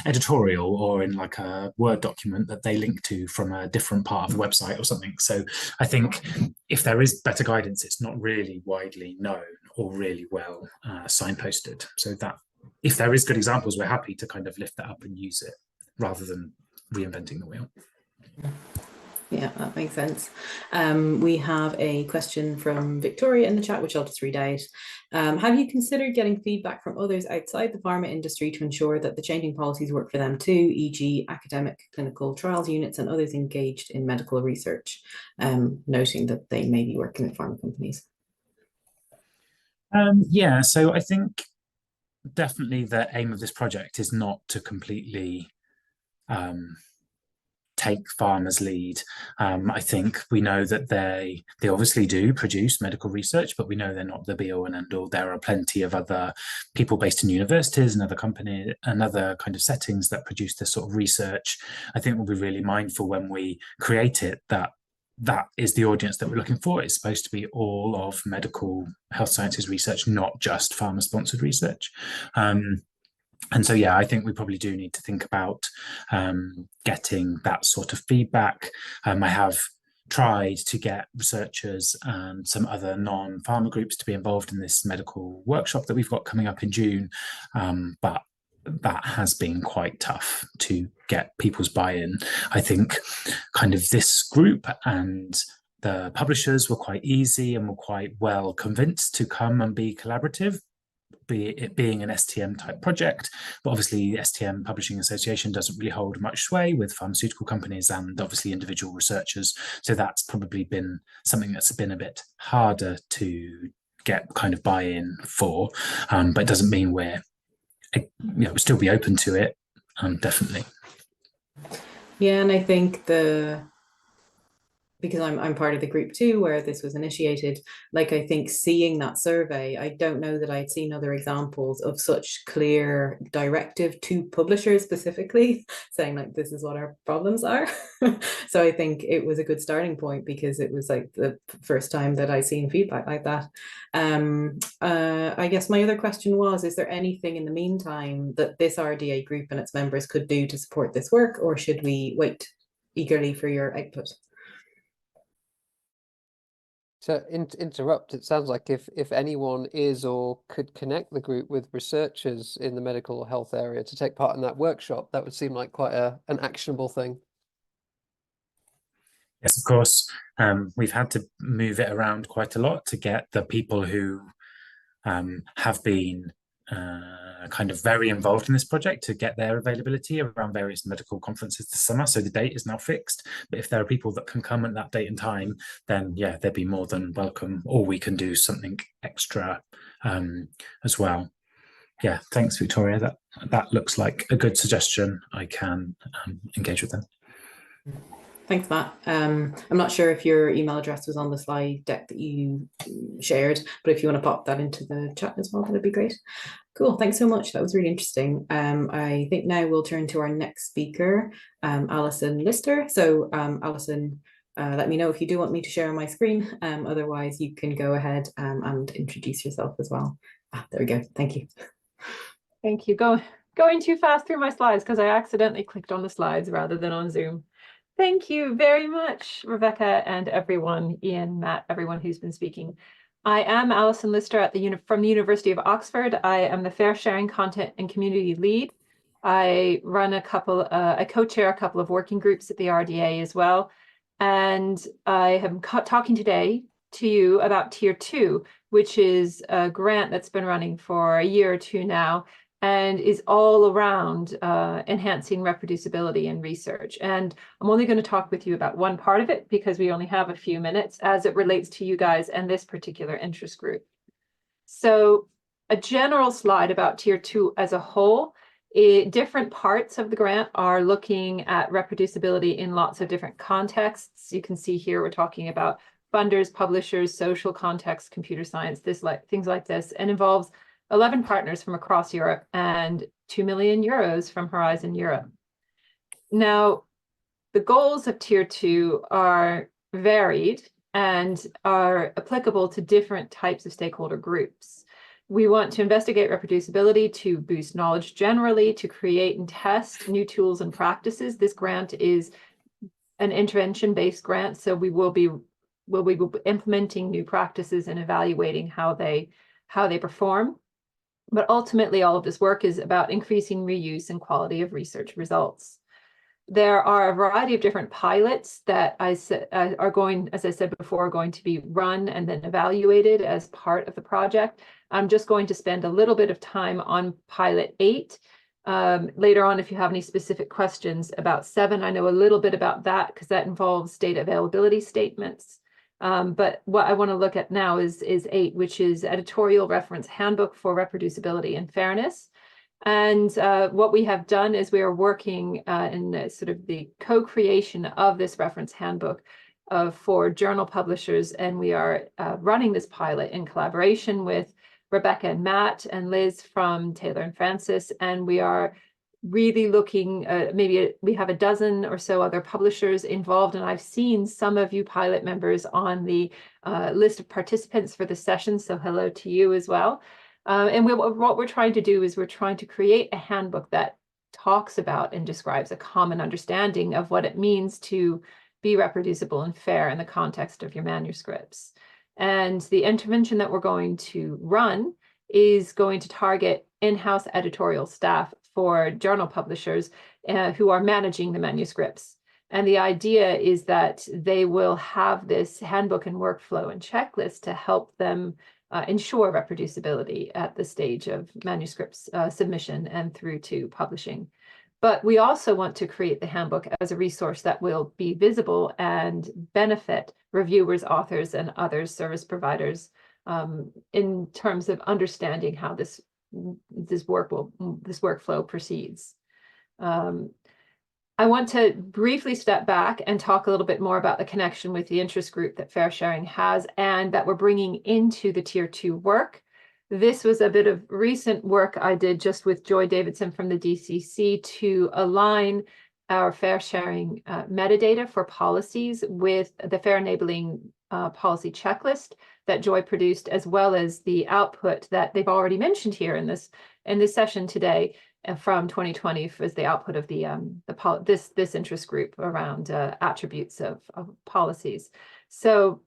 editorial or in like a Word document that they link to from a different part of the website or something. So I think if there is better guidance, it's not really widely known or really well signposted. So that if there is good examples, we're happy to kind of lift that up and use it rather than reinventing the wheel. Yeah, that makes sense. We have a question from Victoria in the chat, which I'll just read out. Have you considered getting feedback from others outside the pharma industry to ensure that the changing policies work for them too, e.g. academic clinical trials units and others engaged in medical research, noting that they may be working with pharma companies? Yeah, so I think definitely the aim of this project is not to completely take pharma's lead. I think we know that they obviously do produce medical research, but we know they're not the be all and end all. There are plenty of other people based in universities and other companies and other kind of settings that produce this sort of research. I think we'll be really mindful when we create it that is the audience that we're looking for. It's supposed to be all of medical health sciences research, not just pharma sponsored research. And so, yeah, I think we probably do need to think about getting that sort of feedback. I have tried to get researchers and some other non-pharma groups to be involved in this medical workshop that we've got coming up in June, but that has been quite tough to get people's buy-in. I think kind of this group and the publishers were quite easy and were quite well convinced to come and be collaborative, it being an STM type project, but obviously the STM Publishing Association doesn't really hold much sway with pharmaceutical companies and obviously individual researchers. So that's probably been something that's been a bit harder to get kind of buy-in for, but it doesn't mean we'll still be open to it, definitely. Yeah, and I think because I'm part of the group too, where this was initiated, like I think seeing that survey, I don't know that I'd seen other examples of such clear directive to publishers specifically saying like, this is what our problems are. So I think it was a good starting point because it was like the first time that I'd seen feedback like that. I guess my other question was, is there anything in the meantime that this RDA group and its members could do to support this work, or should we wait eagerly for your output? So interrupt, it sounds like if anyone is or could connect the group with researchers in the medical health area to take part in that workshop, that would seem like quite an actionable thing. Yes, of course. We've had to move it around quite a lot to get the people who have been kind of very involved in this project to get their availability around various medical conferences this summer. So the date is now fixed, but if there are people that can come at that date and time, then yeah, they'd be more than welcome, or we can do something extra as well. Yeah, thanks, Victoria. That looks like a good suggestion. I can engage with them. Thanks, Matt. I'm not sure if your email address was on the slide deck that you shared, but if you want to pop that into the chat as well, that'd be great. Cool, thanks so much. That was really interesting. I think now we'll turn to our next speaker, Alison Lister. So Alison, let me know if you do want me to share my screen. Otherwise, you can go ahead and introduce yourself as well. There we go. Thank you. Thank you. Going too fast through my slides because I accidentally clicked on the slides rather than on Zoom. Thank you very much, Rebecca, and everyone, Ian, Matt, everyone who's been speaking. I am Alison Lister from the University of Oxford. I am the Fair Sharing Content and Community Lead. I run I co-chair a couple of working groups at the RDA as well. And I am talking today to you about Tier 2, which is a grant that's been running for a year or two now, and is all around enhancing reproducibility in research. And I'm only going to talk with you about one part of it because we only have a few minutes as it relates to you guys and this particular interest group. So a general slide about Tier 2 as a whole. Different parts of the grant are looking at reproducibility in lots of different contexts. You can see here we're talking about funders, publishers, social context, computer science, things like this, and involves 11 partners from across Europe and 2 million euros from Horizon Europe. Now, the goals of Tier 2 are varied and are applicable to different types of stakeholder groups. We want to investigate reproducibility to boost knowledge generally, to create and test new tools and practices. This grant is an intervention-based grant, so we will be implementing new practices and evaluating how they perform. But ultimately, all of this work is about increasing reuse and quality of research results. There are a variety of different pilots that are going, as I said before, going to be run and then evaluated as part of the project. I'm just going to spend a little bit of time on pilot 8. Later on, if you have any specific questions about 7, I know a little bit about that because that involves data availability statements. But what I want to look at now is 8, which is Editorial Reference Handbook for Reproducibility and Fairness. And what we have done is we are working in sort of the co-creation of this reference handbook for journal publishers, and we are running this pilot in collaboration with Rebecca and Matt and Liz from Taylor and Francis, and we are really looking, maybe we have a dozen or so other publishers involved, and I've seen some of you pilot members on the list of participants for the session, so hello to you as well. And what we're trying to do is we're trying to create a handbook that talks about and describes a common understanding of what it means to be reproducible and fair in the context of your manuscripts. And the intervention that we're going to run is going to target in-house editorial staff for journal publishers who are managing the manuscripts. And the idea is that they will have this handbook and workflow and checklist to help them ensure reproducibility at the stage of manuscripts submission and through to publishing. But we also want to create the handbook as a resource that will be visible and benefit reviewers, authors, and other service providers in terms of understanding how this workflow proceeds. I want to briefly step back and talk a little bit more about the connection with the interest group that Fair Sharing has and that we're bringing into the Tier 2 work. This was a bit of recent work I did just with Joy Davidson from the DCC to align our Fair Sharing metadata for policies with the Fair Enabling policy checklist that Joy produced, as well as the output that they've already mentioned here in this session today from 2020 as the output of this interest group around attributes of policies. So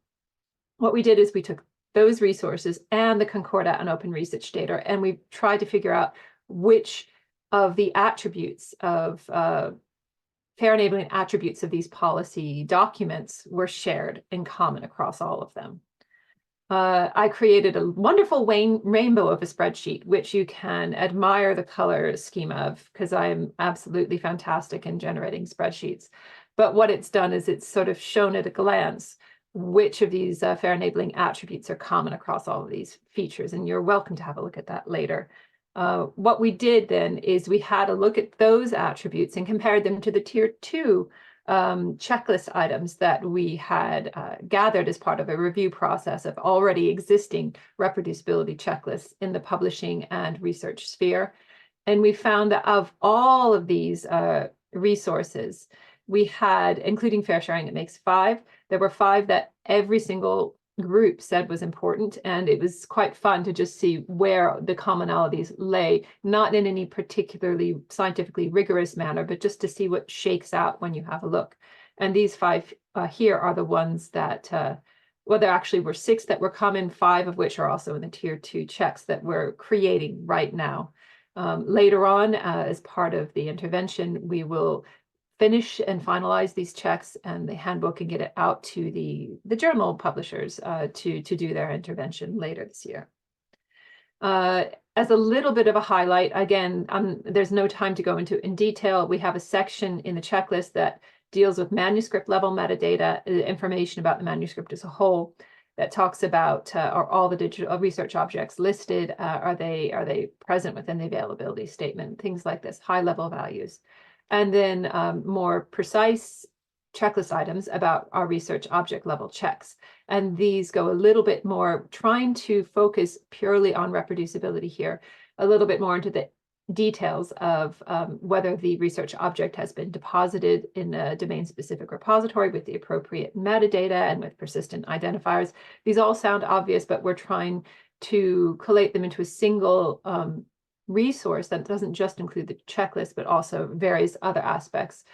what we did is we took those resources and the Concordat and open research data, and we tried to figure out which of the attributes of fair enabling attributes of these policy documents were shared in common across all of them. I created a wonderful rainbow of a spreadsheet, which you can admire the color scheme of, because I'm absolutely fantastic in generating spreadsheets. But what it's done is it's sort of shown at a glance which of these fair enabling attributes are common across all of these features. And you're welcome to have a look at that later. What we did then is we had a look at those attributes and compared them to the tier 2 checklist items that we had gathered as part of a review process of already existing reproducibility checklists in the publishing and research sphere. And we found that of all of these resources, we had, including fair sharing, it makes 5. There were 5 that every single group said was important, and it was quite fun to just see where the commonalities lay, not in any particularly scientifically rigorous manner, but just to see what shakes out when you have a look. And these 5 here are the ones that, well, there actually were 6 that were common, 5 of which are also in the tier 2 checks that we're creating right now. Later on, as part of the intervention, we will finish and finalize these checks and the handbook and get it out to the journal publishers to do their intervention later this year. As a little bit of a highlight, again, there's no time to go into in detail. We have a section in the checklist that deals with manuscript level metadata, information about the manuscript as a whole, that talks about are all the digital research objects listed, are they present within the availability statement, things like this, high level values. And then more precise checklist items about our research object level checks. And these go a little bit more, trying to focus purely on reproducibility here, a little bit more into the details of whether the research object has been deposited in a domain-specific repository with the appropriate metadata and with persistent identifiers. These all sound obvious, but we're trying to collate them into a single resource that doesn't just include the checklist, but also various other aspects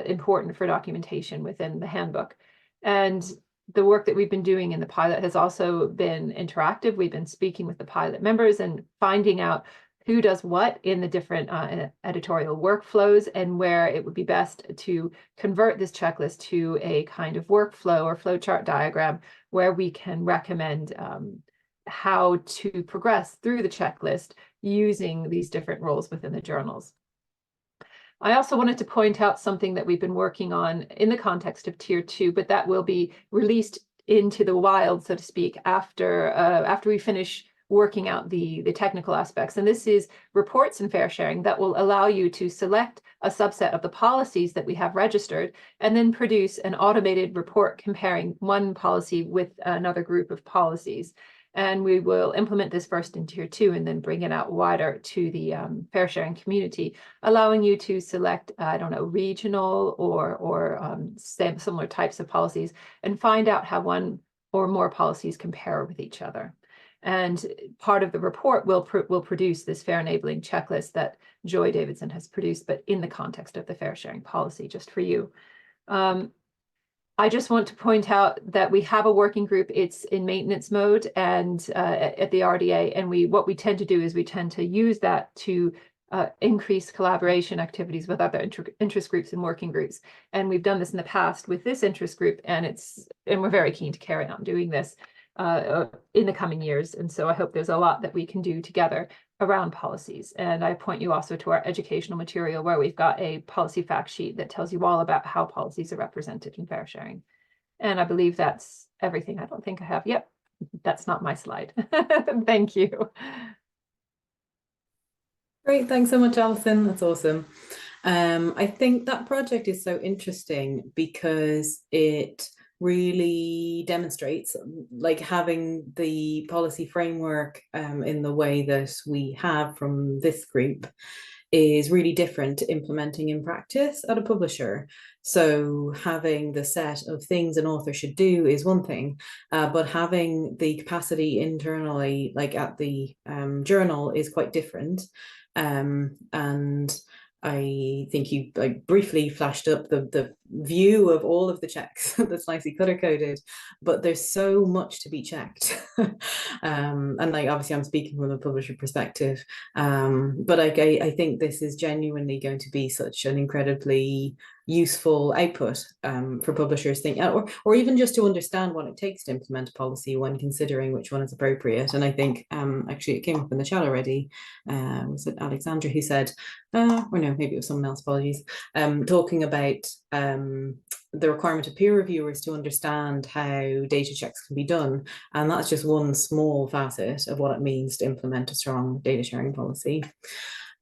important for documentation within the handbook. And the work that we've been doing in the pilot has also been interactive. We've been speaking with the pilot members and finding out who does what in the different editorial workflows and where it would be best to convert this checklist to a kind of workflow or flowchart diagram where we can recommend how to progress through the checklist using these different roles within the journals. I also wanted to point out something that we've been working on in the context of tier 2, but that will be released into the wild, so to speak, after we finish working out the technical aspects. And this is reports and fair sharing that will allow you to select a subset of the policies that we have registered and then produce an automated report comparing one policy with another group of policies. And we will implement this first in tier 2 and then bring it out wider to the fair sharing community, allowing you to select, I don't know, regional or similar types of policies and find out how one or more policies compare with each other. And part of the report will produce this fair enabling checklist that Joy Davidson has produced, but in the context of the fair sharing policy, just for you. I just want to point out that we have a working group. It's in maintenance mode and at the RDA. And what we tend to do is we tend to use that to increase collaboration activities with other interest groups and working groups. And we've done this in the past with this interest group, and we're very keen to carry on doing this in the coming years. And so I hope there's a lot that we can do together around policies. And I point you also to our educational material where we've got a policy fact sheet that tells you all about how policies are represented in fair sharing. And I believe that's everything. I don't think I have. Yep, that's not my slide. Thank you. Great, thanks so much, Alison. That's awesome. I think that project is so interesting because it really demonstrates like having the policy framework in the way that we have from this group is really different to implementing in practice at a publisher. So having the set of things an author should do is one thing, but having the capacity internally, like at the journal, is quite different. And I think you briefly flashed up the view of all of the checks that's nicely color coded, but there's so much to be checked. And like obviously I'm speaking from a publisher perspective, but I think this is genuinely going to be such an incredibly useful output for publishers or even just to understand what it takes to implement a policy when considering which one is appropriate. And I think actually it came up in the chat already. Was it Alexandra who said, or no, maybe it was someone else, apologies, talking about the requirement of peer reviewers to understand how data checks can be done. And that's just one small facet of what it means to implement a strong data sharing policy.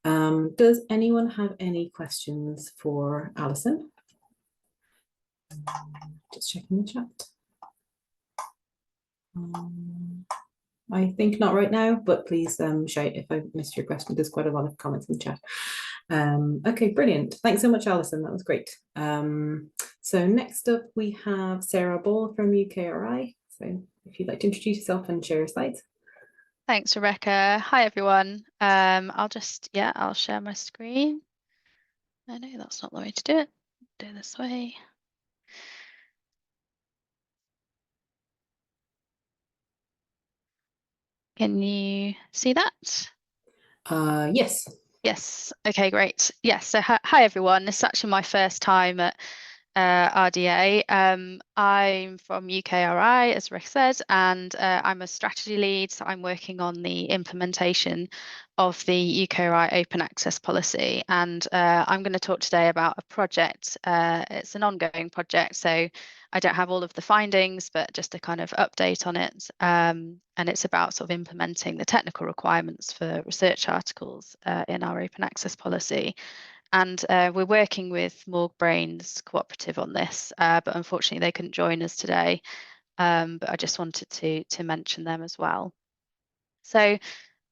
Does anyone have any questions for Alison? Just checking the chat. I think not right now, but please shout if I missed your question. There's quite a lot of comments in the chat. Okay, brilliant. Thanks so much, Alison. That was great. So next up, we have Sarah Ball from UKRI. So if you'd like to introduce yourself and share your slides. Thanks, Rebecca. Hi, everyone. I'll share my screen. I know that's not the way to do it. Do it this way. Can you see that? Yes. Yes. Okay, great. Yes. So hi, everyone. This is actually my first time at RDA. I'm from UKRI, as Rick said, and I'm a strategy lead. So I'm working on the implementation of the UKRI open access policy. And I'm going to talk today about a project. It's an ongoing project, so I don't have all of the findings, but just a kind of update on it. And it's about sort of implementing the technical requirements for research articles in our open access policy. And we're working with Morg Brains Cooperative on this, but unfortunately they couldn't join us today. But I just wanted to mention them as well. So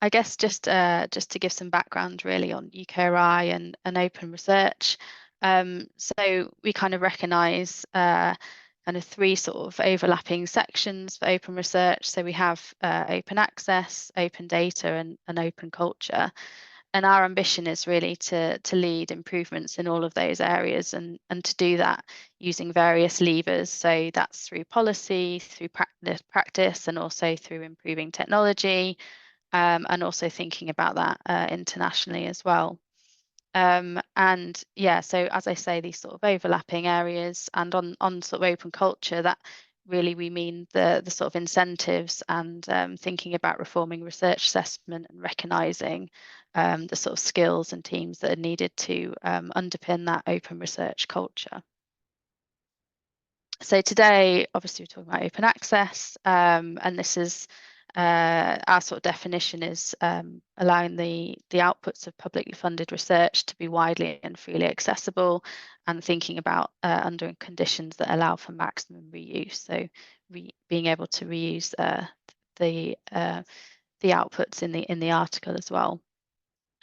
I guess just to give some background really on UKRI and open research. So we kind of recognise kind of three sort of overlapping sections for open research. So we have open access, open data, and open culture. And our ambition is really to lead improvements in all of those areas and to do that using various levers. So that's through policy, through practice, and also through improving technology, and also thinking about that internationally as well. And yeah, so as I say, these sort of overlapping areas, and on sort of open culture, that really we mean the sort of incentives and thinking about reforming research assessment and recognising the sort of skills and teams that are needed to underpin that open research culture. So today, obviously, we're talking about open access, and this is our sort of definition is allowing the outputs of publicly funded research to be widely and freely accessible, and thinking about under conditions that allow for maximum reuse. So being able to reuse the outputs in the article as well.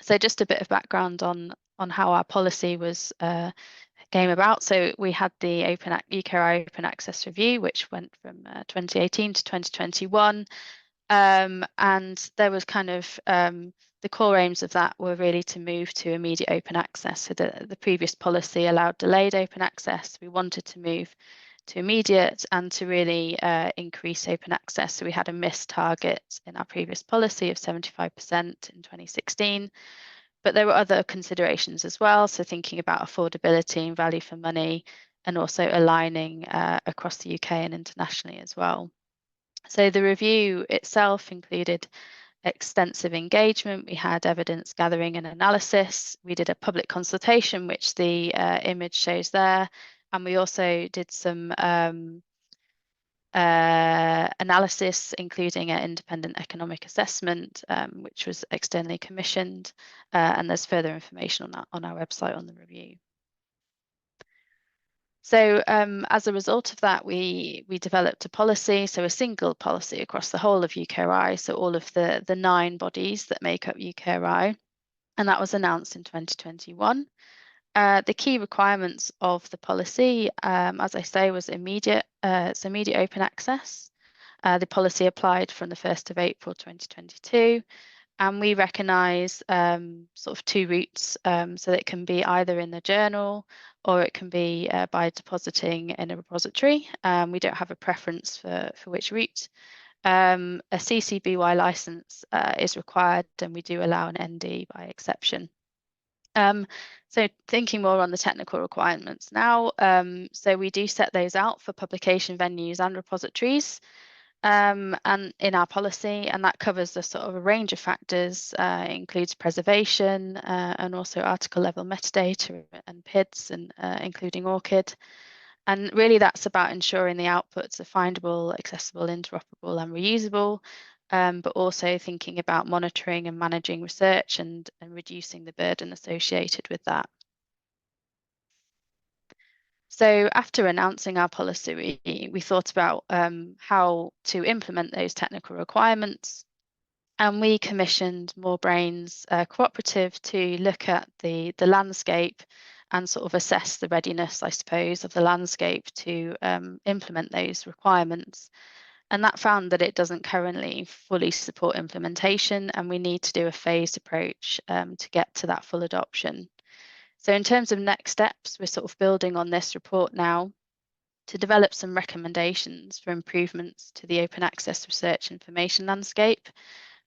So just a bit of background on how our policy was came about. So we had the UKRI Open Access Review, which went from 2018 to 2021. And there was kind of the core aims of that were really to move to immediate open access. So the previous policy allowed delayed open access. We wanted to move to immediate and to really increase open access. So we had a missed target in our previous policy of 75% in 2016. But there were other considerations as well. So thinking about affordability and value for money, and also aligning across the UK and internationally as well. So the review itself included extensive engagement. We had evidence gathering and analysis. We did a public consultation, which the image shows there. And we also did some analysis, including an independent economic assessment, which was externally commissioned. And there's further information on that on our website on the review. So as a result of that, we developed a policy, so a single policy across the whole of UKRI, so all of the 9 bodies that make up UKRI, and that was announced in 2021. The key requirements of the policy, as I say, was immediate open access. The policy applied from the 1st of April 2022. And we recognise sort of 2 routes, so it can be either in the journal or it can be by depositing in a repository. We don't have a preference for which route. A CC BY licence is required, and we do allow an ND by exception. So thinking more on the technical requirements now, so we do set those out for publication venues and repositories, and in our policy, and that covers a sort of a range of factors. It includes preservation and also article level metadata and PIDs, and including ORCID. And really that's about ensuring the outputs are findable, accessible, interoperable and reusable, but also thinking about monitoring and managing research and reducing the burden associated with that. So after announcing our policy, we thought about how to implement those technical requirements, and we commissioned More Brains Cooperative to look at the landscape and sort of assess the readiness, I suppose, of the landscape to implement those requirements. And that found that it doesn't currently fully support implementation, and we need to do a phased approach to get to that full adoption. So in terms of next steps, we're sort of building on this report now to develop some recommendations for improvements to the open access research information landscape.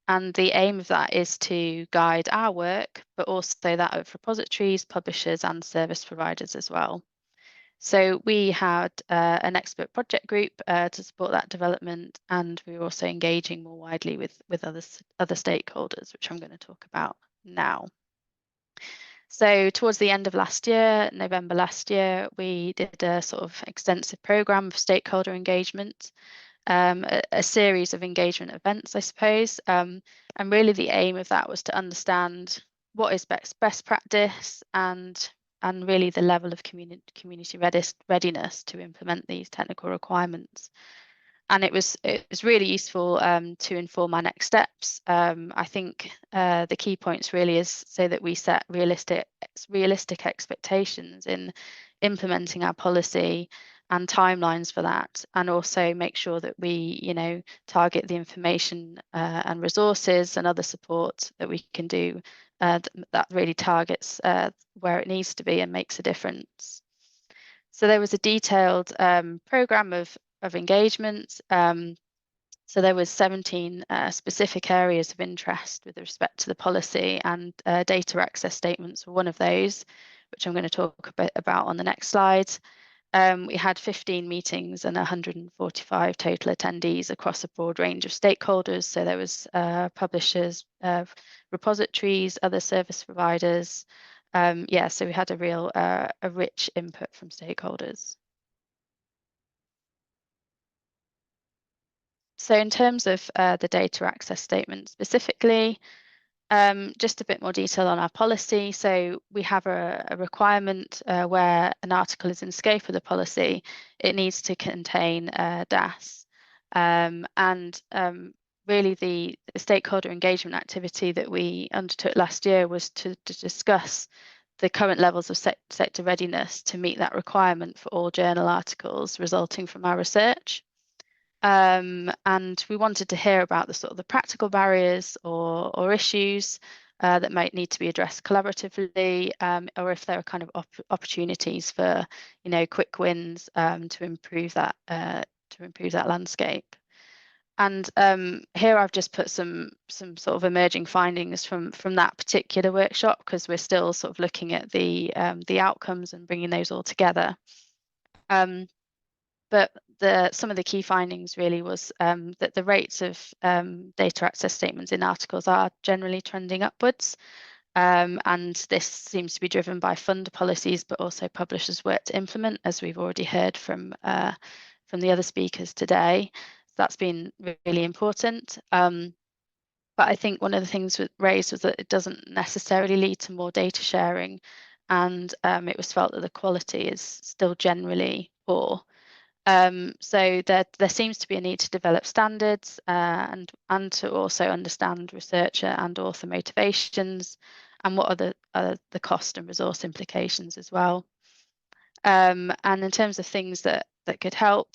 And the aim of that is to guide our work, but also that of repositories, publishers and service providers as well. So we had an expert project group to support that development, and we were also engaging more widely with other stakeholders, which I'm going to talk about now. So towards the end of last year, November last year, we did a sort of extensive program of stakeholder engagement, a series of engagement events, I suppose. And really the aim of that was to understand what is best practice and really the level of community readiness to implement these technical requirements. And it was really useful to inform our next steps. I think the key points really is so that we set realistic expectations in implementing our policy and timelines for that, and also make sure that we target the information and resources and other support that we can do that really targets where it needs to be and makes a difference. So there was a detailed program of engagement. So there was 17 specific areas of interest with respect to the policy, and data access statements were one of those, which I'm going to talk a bit about on the next slide. We had 15 meetings and 145 total attendees across a broad range of stakeholders. So there was publishers, repositories, other service providers. So we had a rich input from stakeholders. So in terms of the data access statement specifically, just a bit more detail on our policy. So we have a requirement where an article is in scope of the policy, it needs to contain DAS. Really the stakeholder engagement activity that we undertook last year was to discuss the current levels of sector readiness to meet that requirement for all journal articles resulting from our research. And we wanted to hear about the sort of the practical barriers or issues that might need to be addressed collaboratively, or if there are kind of opportunities for quick wins to improve that landscape. And here I've just put some sort of emerging findings from that particular workshop, because we're still sort of looking at the outcomes and bringing those all together. But some of the key findings really was that the rates of data access statements in articles are generally trending upwards. And this seems to be driven by funder policies, but also publishers' work to implement, as we've already heard from the other speakers today. So that's been really important. But I think one of the things raised was that it doesn't necessarily lead to more data sharing, and it was felt that the quality is still generally poor. So there seems to be a need to develop standards and to also understand researcher and author motivations and what are the cost and resource implications as well. And in terms of things that could help,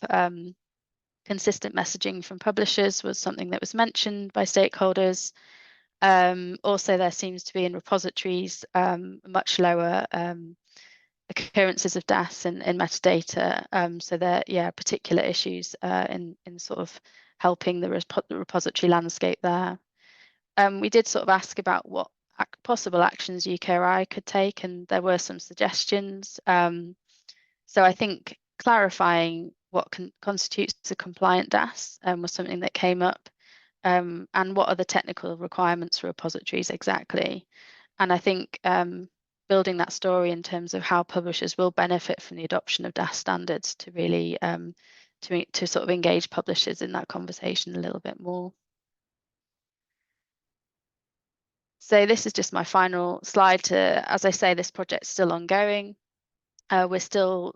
consistent messaging from publishers was something that was mentioned by stakeholders. Also, there seems to be in repositories much lower occurrences of DAS in metadata. So there, particular issues in sort of helping the repository landscape there. We did sort of ask about what possible actions UKRI could take, and there were some suggestions. So I think clarifying what constitutes a compliant DAS was something that came up, and what are the technical requirements for repositories exactly. And I think building that story in terms of how publishers will benefit from the adoption of DAS standards to really to sort of engage publishers in that conversation a little bit more. So this is just my final slide to, as I say, this project's still ongoing. We're still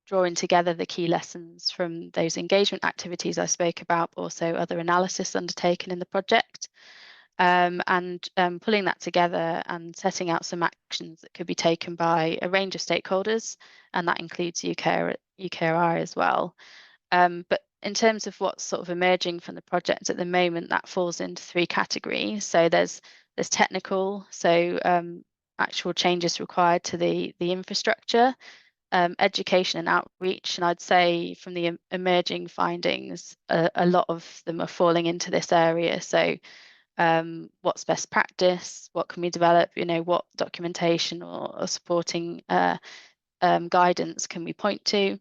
drawing together the key lessons from those engagement activities I spoke about, but also other analysis undertaken in the project, and pulling that together and setting out some actions that could be taken by a range of stakeholders, and that includes UKRI as well. But in terms of what's sort of emerging from the project at the moment, that falls into 3 categories. So there's technical, so actual changes required to the infrastructure, education and outreach, and I'd say from the emerging findings, a lot of them are falling into this area. So what's best practice, what can we develop, you know, what documentation or supporting guidance can we point to.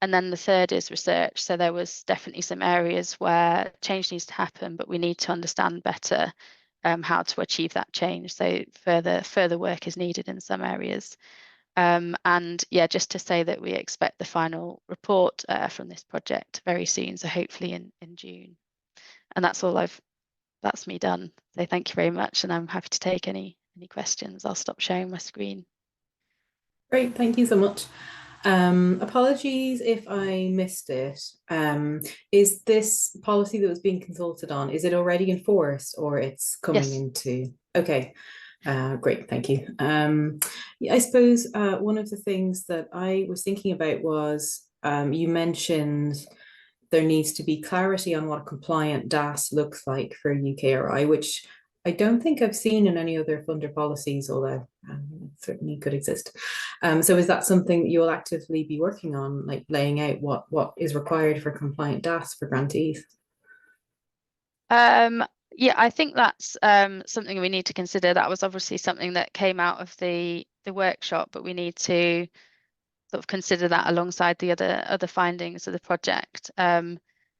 And then the third is research. So there was definitely some areas where change needs to happen, but we need to understand better how to achieve that change. So further work is needed in some areas. And yeah, just to say that we expect the final report from this project very soon, so hopefully in June. And that's me done. So thank you very much, and I'm happy to take any questions. I'll stop sharing my screen. Great, thank you so much. Apologies if I missed it. Is this policy that was being consulted on, is it already enforced or it's coming into? Okay. Great, thank you. Yeah, I suppose one of the things that I was thinking about was you mentioned there needs to be clarity on what a compliant DAS looks like for UKRI, which I don't think I've seen in any other funder policies, although it certainly could exist. So is that something that you will actively be working on, like laying out what is required for compliant DAS for grantees? Yeah, I think that's something we need to consider. That was obviously something that came out of the workshop, but we need to sort of consider that alongside the other findings of the project.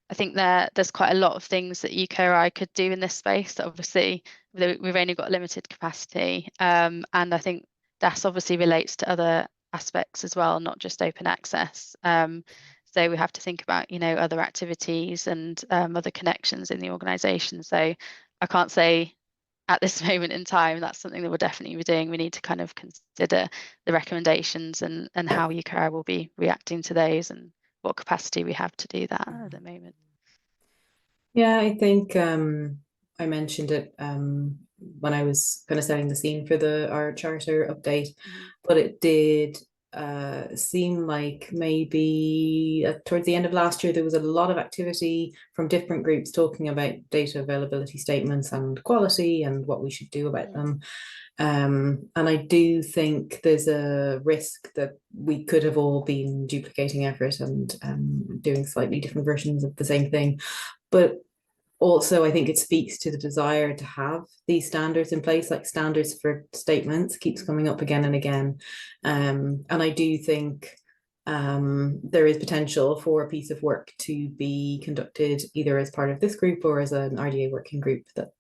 I think there's quite a lot of things that UKRI could do in this space. Obviously, we've only got limited capacity, and I think DAS obviously relates to other aspects as well, not just open access. So we have to think about, you know, other activities and other connections in the organisation. So I can't say at this moment in time that's something that we'll definitely be doing. We need to kind of consider the recommendations and how UKRI will be reacting to those and what capacity we have to do that at the moment. Yeah, I think I mentioned it when I was kind of setting the scene for our charter update, but it did seem like maybe towards the end of last year there was a lot of activity from different groups talking about data availability statements and quality and what we should do about them. And I do think there's a risk that we could have all been duplicating effort and doing slightly different versions of the same thing. But also, I think it speaks to the desire to have these standards in place, like standards for statements keeps coming up again and again. And I do think there is potential for a piece of work to be conducted either as part of this group or as an RDA working group that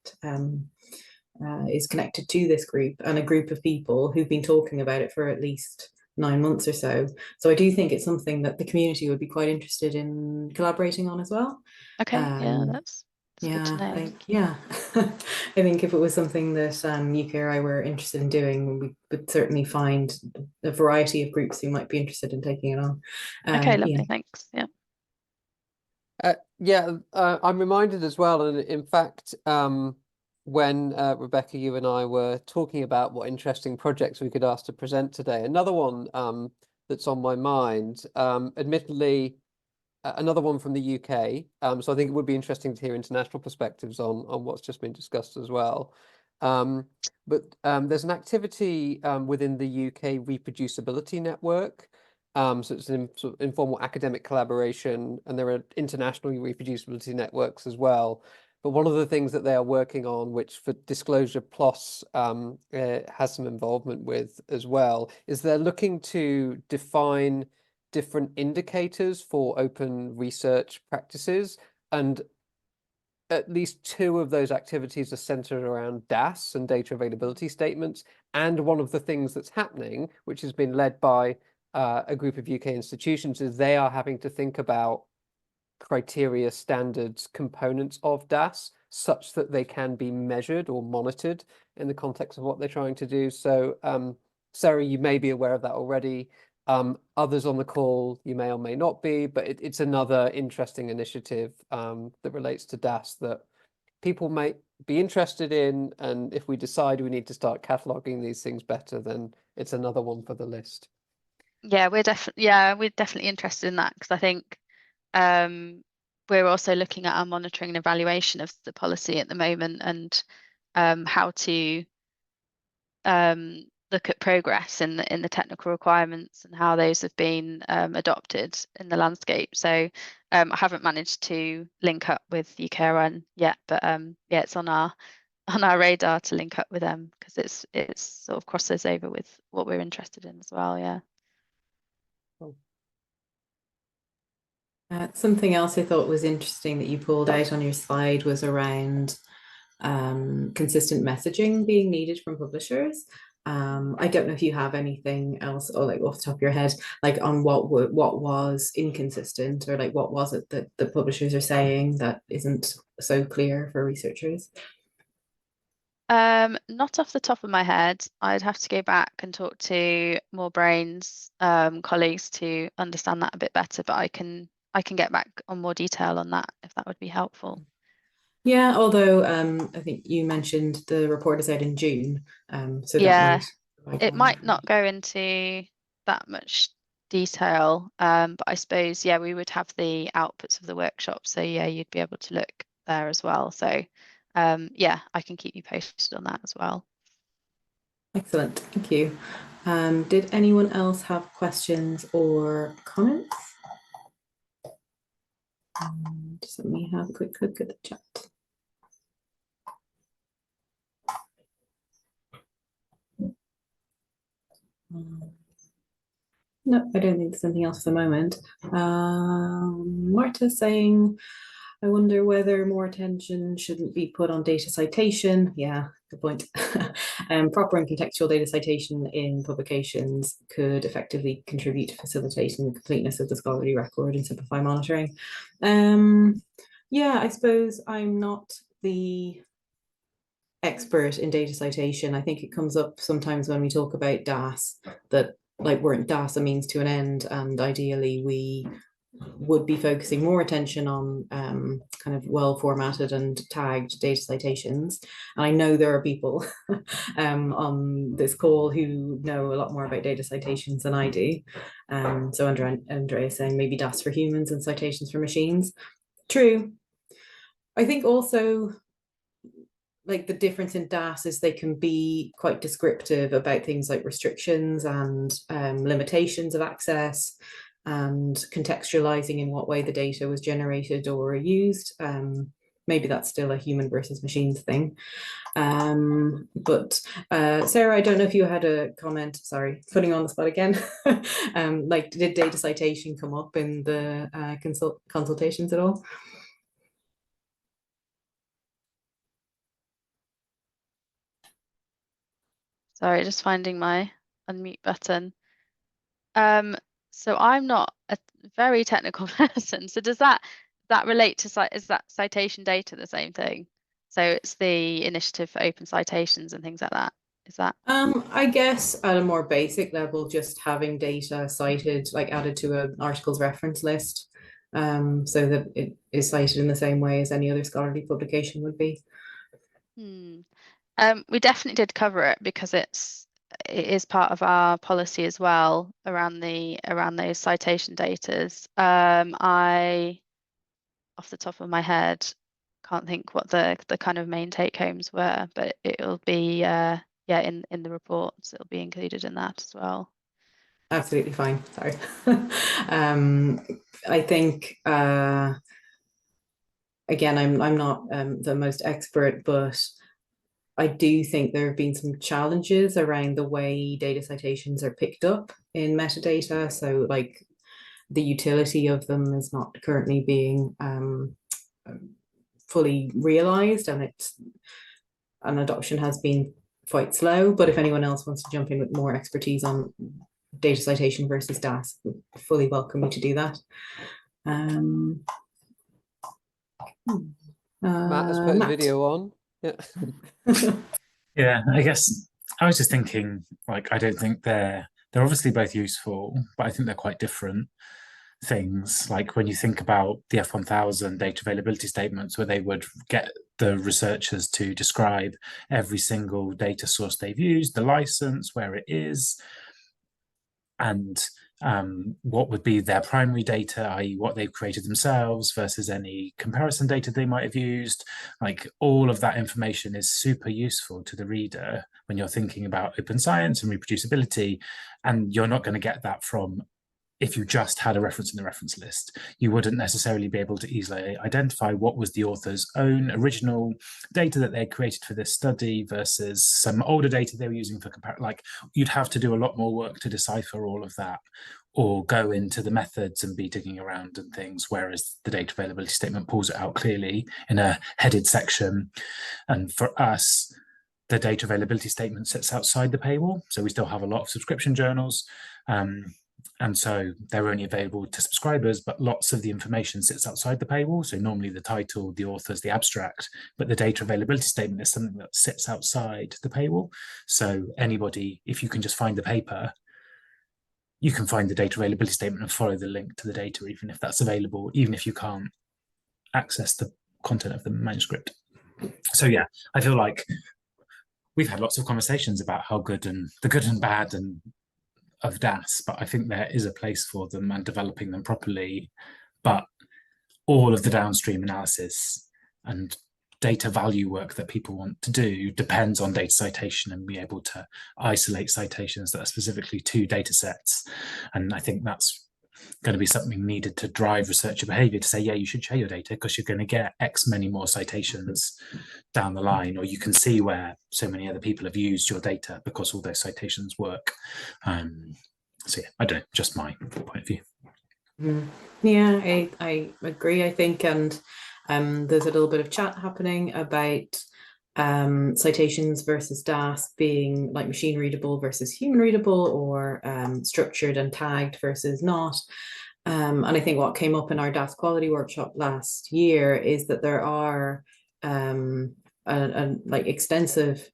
is connected to this group and a group of people who've been talking about it for at least 9 months or so. So I do think it's something that the community would be quite interested in collaborating on as well. Okay, yeah, that's good to know. I think if it was something that UKRI were interested in doing, we would certainly find a variety of groups who might be interested in taking it on. Okay, lovely, thanks. Yeah. I'm reminded as well, and in fact, when Rebecca, you and I were talking about what interesting projects we could ask to present today, another one that's on my mind, admittedly, another one from the UK. So I think it would be interesting to hear international perspectives on what's just been discussed as well. But there's an activity within the UK reproducibility network. So it's an sort of informal academic collaboration, and there are international reproducibility networks as well. But one of the things that they are working on, which for Disclosure Plus has some involvement with as well, is they're looking to define different indicators for open research practices. And at least 2 of those activities are centered around DAS and data availability statements. And one of the things that's happening, which has been led by a group of UK institutions, is they are having to think about criteria, standards, components of DAS such that they can be measured or monitored in the context of what they're trying to do. So, Sarah, you may be aware of that already. Others on the call, you may or may not be, but it's another interesting initiative that relates to DAS that people might be interested in. And if we decide we need to start cataloging these things better, then it's another one for the list. Yeah, we're definitely interested in that, because I think we're also looking at our monitoring and evaluation of the policy at the moment, and how to look at progress in the technical requirements and how those have been adopted in the landscape. So I haven't managed to link up with UKRN yet, but yeah, it's on our radar to link up with them, because it's sort of crosses over with what we're interested in as well. Yeah. Something else I thought was interesting that you pulled out on your slide was around consistent messaging being needed from publishers. I don't know if you have anything else, or like off the top of your head, like on what was inconsistent, or like what was it that the publishers are saying that isn't so clear for researchers? Not off the top of my head. I'd have to go back and talk to more brains colleagues to understand that a bit better, but I can get back on more detail on that if that would be helpful. Yeah, although I think you mentioned the report is out in June, so Yeah, that might it might not go into that much detail, but I suppose, yeah, we would have the outputs of the workshop, so yeah, you'd be able to look there as well. So yeah, I can keep you posted on that as well. Excellent, thank you. Did anyone else have questions or comments? Just let me have a quick look at the chat. No, I don't think there's anything else at the moment. Marta's saying, I wonder whether more attention shouldn't be put on data citation. Yeah, good point. Proper and contextual data citation in publications could effectively contribute to facilitating the completeness of the scholarly record and simplify monitoring. Yeah, I suppose I'm not the expert in data citation. I think it comes up sometimes when we talk about DAS that like weren't DAS a means to an end, and ideally we would be focusing more attention on kind of well formatted and tagged data citations. And I know there are people on this call who know a lot more about data citations than I do. So Andrea is saying maybe DAS for humans and citations for machines. True. I think also like the difference in DAS is they can be quite descriptive about things like restrictions and limitations of access, and contextualizing in what way the data was generated or used. Maybe that's still a human versus machines thing. But Sarah, I don't know if you had a comment, sorry, putting you on the spot again. Like, did data citation come up in the consultations at all? Sorry, just finding my unmute button. So I'm not a very technical person. So does that relate to is that citation data the same thing? So it's the initiative for open citations and things like that. Is that? I guess at a more basic level, just having data cited, like added to an article's reference list, so that it is cited in the same way as any other scholarly publication would be. We definitely did cover it because it is part of our policy as well around those citation datas. I, off the top of my head, can't think what the kind of main take homes were, but it'll be yeah, in the reports, it'll be included in that as well. Absolutely fine. Sorry. I think again, I'm not the most expert, but I do think there have been some challenges around the way data citations are picked up in metadata. So like the utility of them is not currently being fully realized, and adoption has been quite slow. But if anyone else wants to jump in with more expertise on data citation versus DAS, fully welcome you to do that. Matt has put his Matt. video on. Yeah. Yeah, I guess I was just thinking, like, I don't think they're obviously both useful, but I think they're quite different things. Like when you think about the F1000 data availability statements, where they would get the researchers to describe every single data source they've used, the license, where it is, and what would be their primary data, i.e. what they've created themselves versus any comparison data they might have used. Like all of that information is super useful to the reader when you're thinking about open science and reproducibility, and you're not going to get that from if you just had a reference in the reference list. You wouldn't necessarily be able to easily identify what was the author's own original data that they created for this study versus some older data they were using for comparison. Like you'd have to do a lot more work to decipher all of that, or go into the methods and be digging around and things, whereas the data availability statement pulls it out clearly in a headed section. And for us, the data availability statement sits outside the paywall. So we still have a lot of subscription journals. And so they're only available to subscribers, but lots of the information sits outside the paywall. So normally the title, the authors, the abstract, but the data availability statement is something that sits outside the paywall. So anybody, if you can just find the paper, you can find the data availability statement and follow the link to the data, even if that's available, even if you can't access the content of the manuscript. So yeah, I feel like we've had lots of conversations about how good and the good and bad and of DAS, but I think there is a place for them and developing them properly. But all of the downstream analysis and data value work that people want to do depends on data citation and be able to isolate citations that are specifically to data sets. And I think that's going to be something needed to drive researcher behavior to say, yeah, you should share your data because you're going to get X many more citations down the line, or you can see where so many other people have used your data because all those citations work. So yeah, I don't know, just my point of view. Yeah, I agree, I think, and there's a little bit of chat happening about citations versus DAS being like machine readable versus human readable, or structured and tagged versus not. And I think what came up in our DAS quality workshop last year is that there are like extensive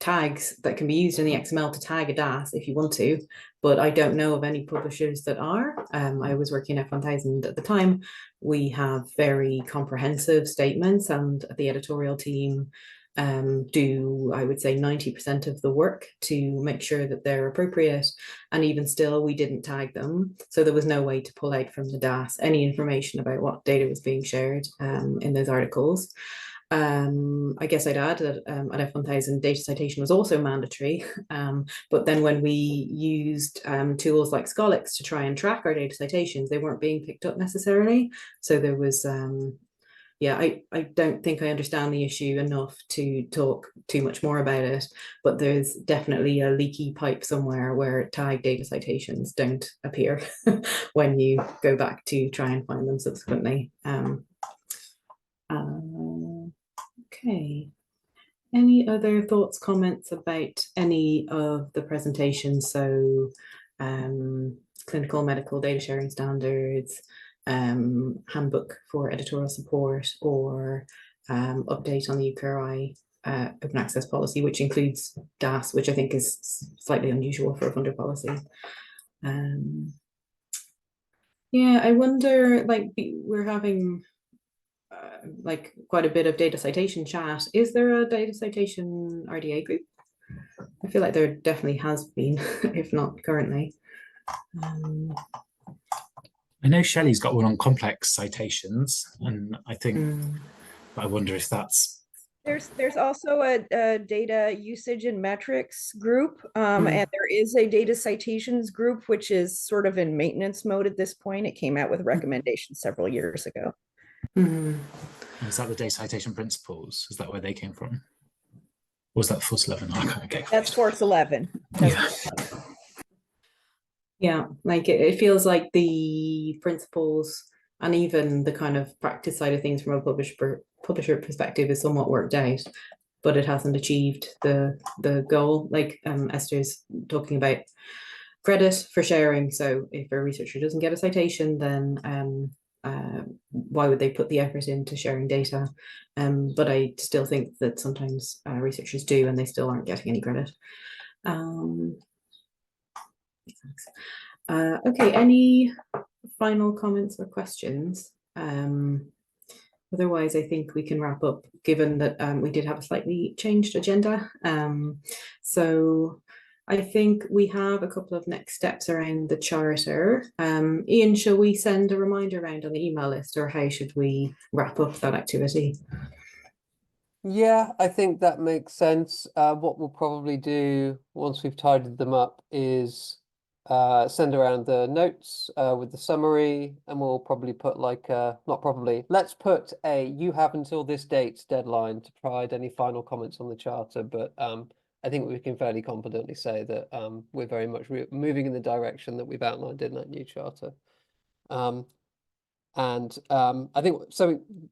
tags that can be used in the XML to tag a DAS if you want to, but I don't know of any publishers that are. I was working at F1000 at the time. We have very comprehensive statements, and the editorial team do, I would say, 90% of the work to make sure that they're appropriate. And even still, we didn't tag them. So there was no way to pull out from the DAS any information about what data was being shared in those articles. I guess I'd add that at F1000 data citation was also mandatory, but then when we used tools like Scholix to try and track our data citations, they weren't being picked up necessarily. So there was, yeah, I don't think I understand the issue enough to talk too much more about it, but there's definitely a leaky pipe somewhere where tagged data citations don't appear when you go back to try and find them subsequently. Okay, any other thoughts, comments about any of the presentations? So clinical medical data sharing standards, handbook for editorial support, or update on the UKRI open access policy, which includes DAS, which I think is slightly unusual for a funder policy. Yeah, I wonder, like, we're having like quite a bit of data citation chat. Is there a data citation RDA group? I feel like there definitely has been, if not currently. I know Shelley's got one on complex citations, and I think, I wonder if that's... There's also a data usage and metrics group, and there is a data citations group, which is sort of in maintenance mode at this point. It came out with recommendations several years ago. Is that the data citation principles? Is that where they came from? Or was that Force 11? I can't get That's Force 11. Yeah. Yeah, like it feels like the principles and even the kind of practice side of things from a publisher perspective is somewhat worked out, but it hasn't achieved the goal. Like Esther's talking about credit for sharing. So if a researcher doesn't get a citation, then why would they put the effort into sharing data? But I still think that sometimes researchers do, and they still aren't getting any credit. Okay, any final comments or questions? Otherwise, I think we can wrap up, given that we did have a slightly changed agenda. So I think we have a couple of next steps around the charter. Ian, shall we send a reminder around on the email list, or how should we wrap up that activity? Yeah, I think that makes sense. What we'll probably do once we've tidied them up is send around the notes with the summary, and we'll probably put like not probably, let's put a you have until this date deadline to provide any final comments on the charter. But I think we can fairly confidently say that we're very much moving in the direction that we've outlined in that new charter. And I think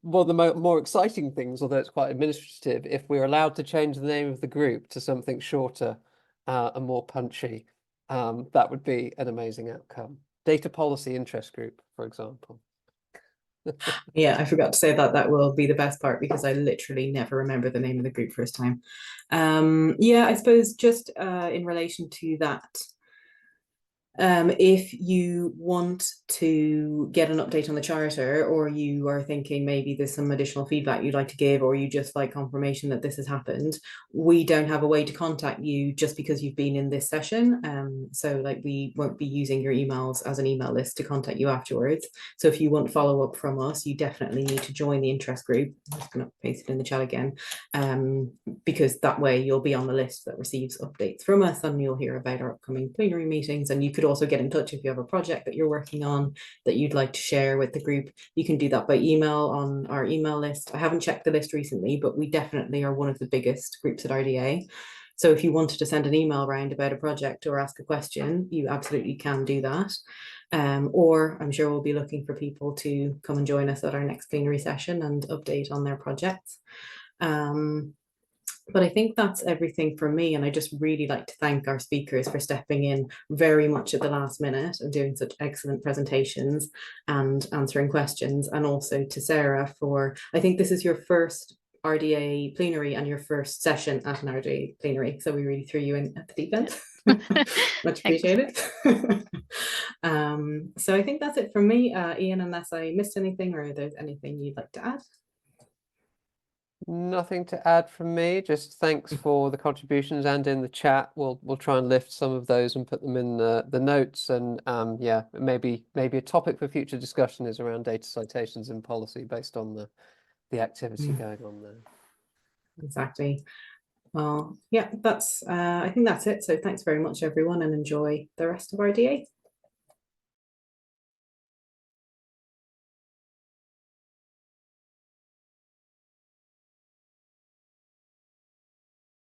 one of the more exciting things, although it's quite administrative, if we're allowed to change the name of the group to something shorter and more punchy, that would be an amazing outcome. Data Policy Interest Group, for example. Yeah, I forgot to say that will be the best part, because I literally never remember the name of the group first time. Yeah, I suppose just in relation to that, if you want to get an update on the charter, or you are thinking maybe there's some additional feedback you'd like to give, or you just like confirmation that this has happened, we don't have a way to contact you just because you've been in this session. So like we won't be using your emails as an email list to contact you afterwards. So if you want follow up from us, you definitely need to join the interest group. I'm just going to paste it in the chat again, because that way you'll be on the list that receives updates from us, and you'll hear about our upcoming plenary meetings. And you could also get in touch if you have a project that you're working on that you'd like to share with the group. You can do that by email on our email list. I haven't checked the list recently, but we definitely are one of the biggest groups at RDA. So if you wanted to send an email around about a project or ask a question, you absolutely can do that. Or I'm sure we'll be looking for people to come and join us at our next plenary session and update on their projects. But I think that's everything from me, and I just really like to thank our speakers for stepping in very much at the last minute and doing such excellent presentations and answering questions, and also to Sarah for, I think this is your first RDA plenary and your first session at an RDA plenary, so we really threw you in at the deep end. Much appreciated. So I think that's it from me, Ian, unless I missed anything or there's anything you'd like to add. Nothing to add from me. Just thanks for the contributions and in the chat. We'll try and lift some of those and put them in the notes. And yeah, maybe a topic for future discussion is around data citations in policy based on the activity going on there. Exactly. Well, yeah, that's I think that's it. So thanks very much, everyone, and enjoy the rest of our DA.